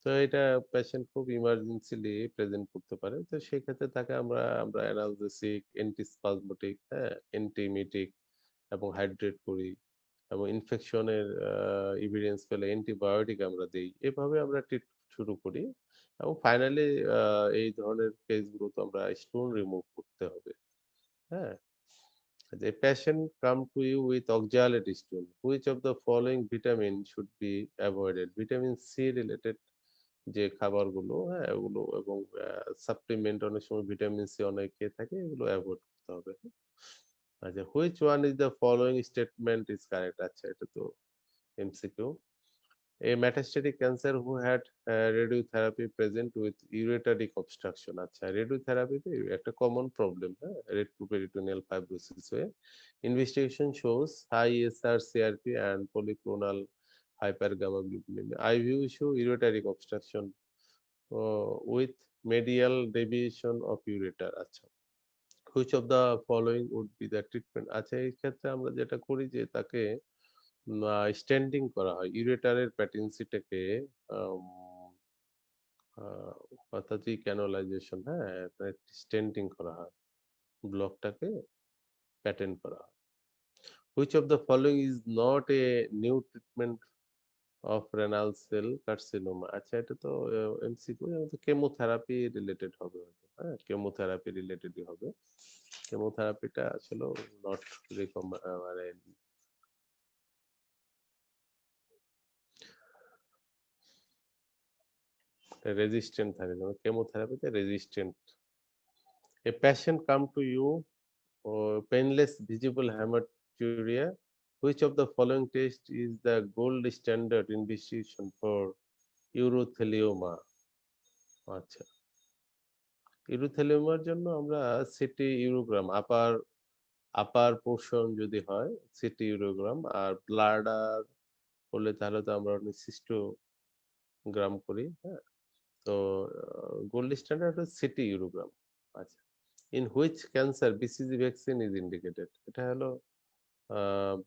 তো এটা পেশেন্ট খুব ইমার্জেন্সিলি প্রেজেন্ট করতে পারে। তো সেই ক্ষেত্রে তাকে আমরা অ্যানালজেসিক, অ্যান্টিস্পাজমোটিক, হ্যাঁ, অ্যান্টিমিটিক এবং হাইড্রেট করি এবং ইনফেকশনের এভিডেন্স পেলে অ্যান্টিবায়োটিক আমরা দেই। এভাবে আমরা ট্রিট শুরু করি এবং ফাইনালি এই ধরনের কেসগুলো তো আমরা স্টোন রিমুভ করতে হবে। হ্যাঁ? The patient come to you with oxalate stone. Which of the following vitamin should be avoided? Vitamin C related যে খাবারগুলো, হ্যাঁ, ওগুলো এবং সাপ্লিমেন্ট অনেক সময় ভিটামিন সি অনেকে খেয়ে থাকে, এগুলো এভয়েড করতে হবে। আচ্ছা, which one is the following statement is correct? আচ্ছা, এটা তো MCQ. A metastatic cancer who had radiotherapy present with ureteric obstruction. আচ্ছা, রেডিওথেরাপিতে একটা কমন প্রবলেম, হ্যাঁ, retroperitoneal fibrosis হয়ে investigation shows high ESR, CRP and polyclonal hypergammaglobulinemia. IVU issue ureteric obstruction with medial deviation of ureter. আচ্ছা, which of the following would be the treatment? আচ্ছা, এই ক্ষেত্রে আমরা যেটা করি যে তাকে স্ট্যান্ডিং করা হয়। ইউরেটারের প্যাটেন্সিটাকে আম আ অর্থাৎ রিক্যানোলাইজেশন, হ্যাঁ? স্টেন্টিং করা হয়। ব্লকটাকে প্যাটেন্ট করা হয়। Which of the following is not a new treatment of renal cell carcinoma. আচ্ছা, এটা তো এমসিকিউ, তো কেমোথেরাপি রিলেটেড হবে হয়তো। হ্যাঁ, কেমোথেরাপি রিলেটেডই হবে। কেমোথেরাপিটা আসলে নট মানে রেজিস্ট্যান্ট থাকে, যেমন কেমোথেরাপিতে resistant. A patient come to you painless visible hematuria. Which of the following test is the gold standard investigation for urothelioma? আচ্ছা, ইউরোথেলিওমার জন্য আমরা সিটি ইউরোগ্রাম, আপার পোর্শন যদি হয় সিটি ইউরোগ্রাম, আর ব্লাডার হলে তাহলে তো আমরা সিস্টোগ্রাম করি। হ্যাঁ, তো গোল্ড স্ট্যান্ডার্ড হচ্ছে সিটি ইউরোগ্রাম। আচ্ছা, in which cancer BCG vaccine is indicated? এটা হলো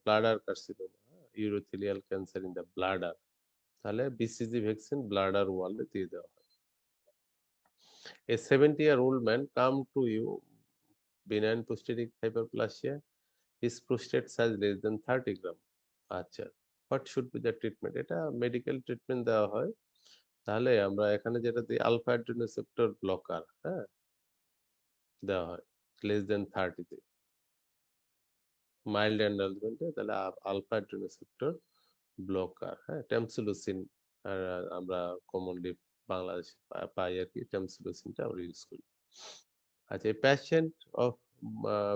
bladder carcinoma, urothelial cancer in the bladder, তাহলে বিসিজি ভ্যাকসিন ব্লাডার ওয়ালে দিয়ে দেওয়া হয়। A 70-year-old man come to you, benign prostatic hyperplasia, his prostate size less than 30 gram. আচ্ছা, what should be the treatment? এটা medical treatment দেওয়া হয়। তাহলে আমরা এখানে যেটা দিই আলফা অ্যাড্রিনাল রিসেপ্টর ব্লকার, হ্যাঁ, দেওয়া হয় লেস দেন 30 তে। মাইল্ড এনলার্জমেন্টে তাহলে আলফা অ্যাড্রিনাল রিসেপ্টর ব্লকার, হ্যাঁ, ট্যামসিলোসিন আমরা কমনলি বাংলাদেশে পাই আর কি, ট্যামসিলোসিনটা আমরা ইউজ করি। আচ্ছা, patient of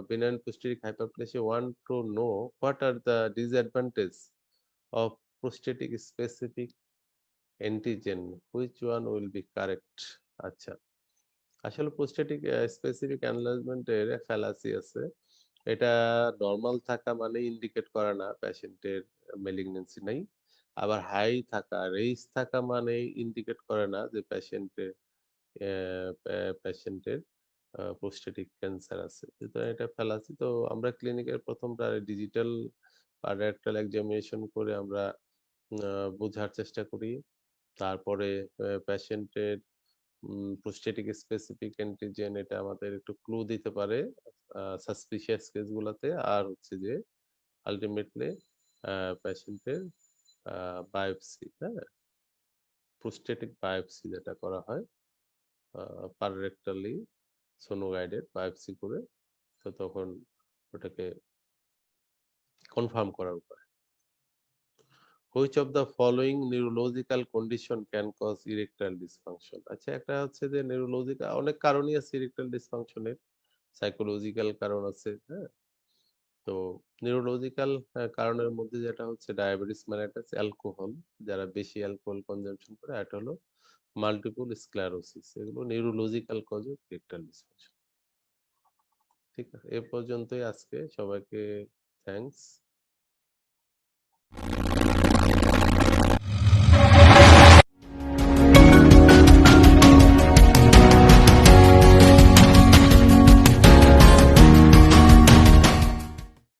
benign prostatic hyperplasia want to know what are the disadvantages of prostatic specific antigen, which one will be correct? আচ্ছা, আসলে প্রোস্টেটিক স্পেসিফিক এনলার্জমেন্ট এর ফ্যালাসি আছে। এটা নরমাল থাকা মানে ইন্ডিকেট করে না পেশেন্টের মেলিগন্যান্সি নাই। আবার হাই থাকা, রেইজ থাকা মানে ইন্ডিকেট করে না যে পেশেন্টের প্রোস্টেটিক ক্যান্সার আছে। সুতরাং এটা ফ্যালাসি। তো আমরা ক্লিনিকের প্রথম ডিজিটাল বা রেকটাল এক্সামিনেশন করে আমরা বোঝার চেষ্টা করি। তারপরে পেশেন্টের প্রোস্টেটিক স্পেসিফিক অ্যান্টিজেন এটা আমাদের একটু ক্লু দিতে পারে সাসপিশিয়াস কেস গুলাতে। আর হচ্ছে যে আলটিমেটলি পেশেন্টের বায়োপসি, হ্যাঁ, প্রোস্টেটিক বায়োপসি যেটা করা হয় পাররেক্টালি সোনো গাইডেড বায়োপসি করে, তো তখন ওটাকে কনফার্ম করার উপায়। Which of the following neurological condition can cause erectile dysfunction? আচ্ছা, একটা হচ্ছে যে নিউরোলজিক্যাল, অনেক কারণই আছে ইরেকটাইল ডিসফাংশনের, সাইকোলজিক্যাল কারণ আছে, হ্যাঁ। তো নিউরোলজিক্যাল কারণের মধ্যে যেটা হচ্ছে ডায়াবেটিস মেলাইটাস, অ্যালকোহল, যারা বেশি অ্যালকোহল কনজাম্পশন করে, আর একটা হলো মাল্টিপল স্ক্লেরোসিস, এগুলো neurological cause of erectile dysfunction. ঠিক আছে, এ পর্যন্তই আজকে। সবাইকে থ্যাঙ্কস।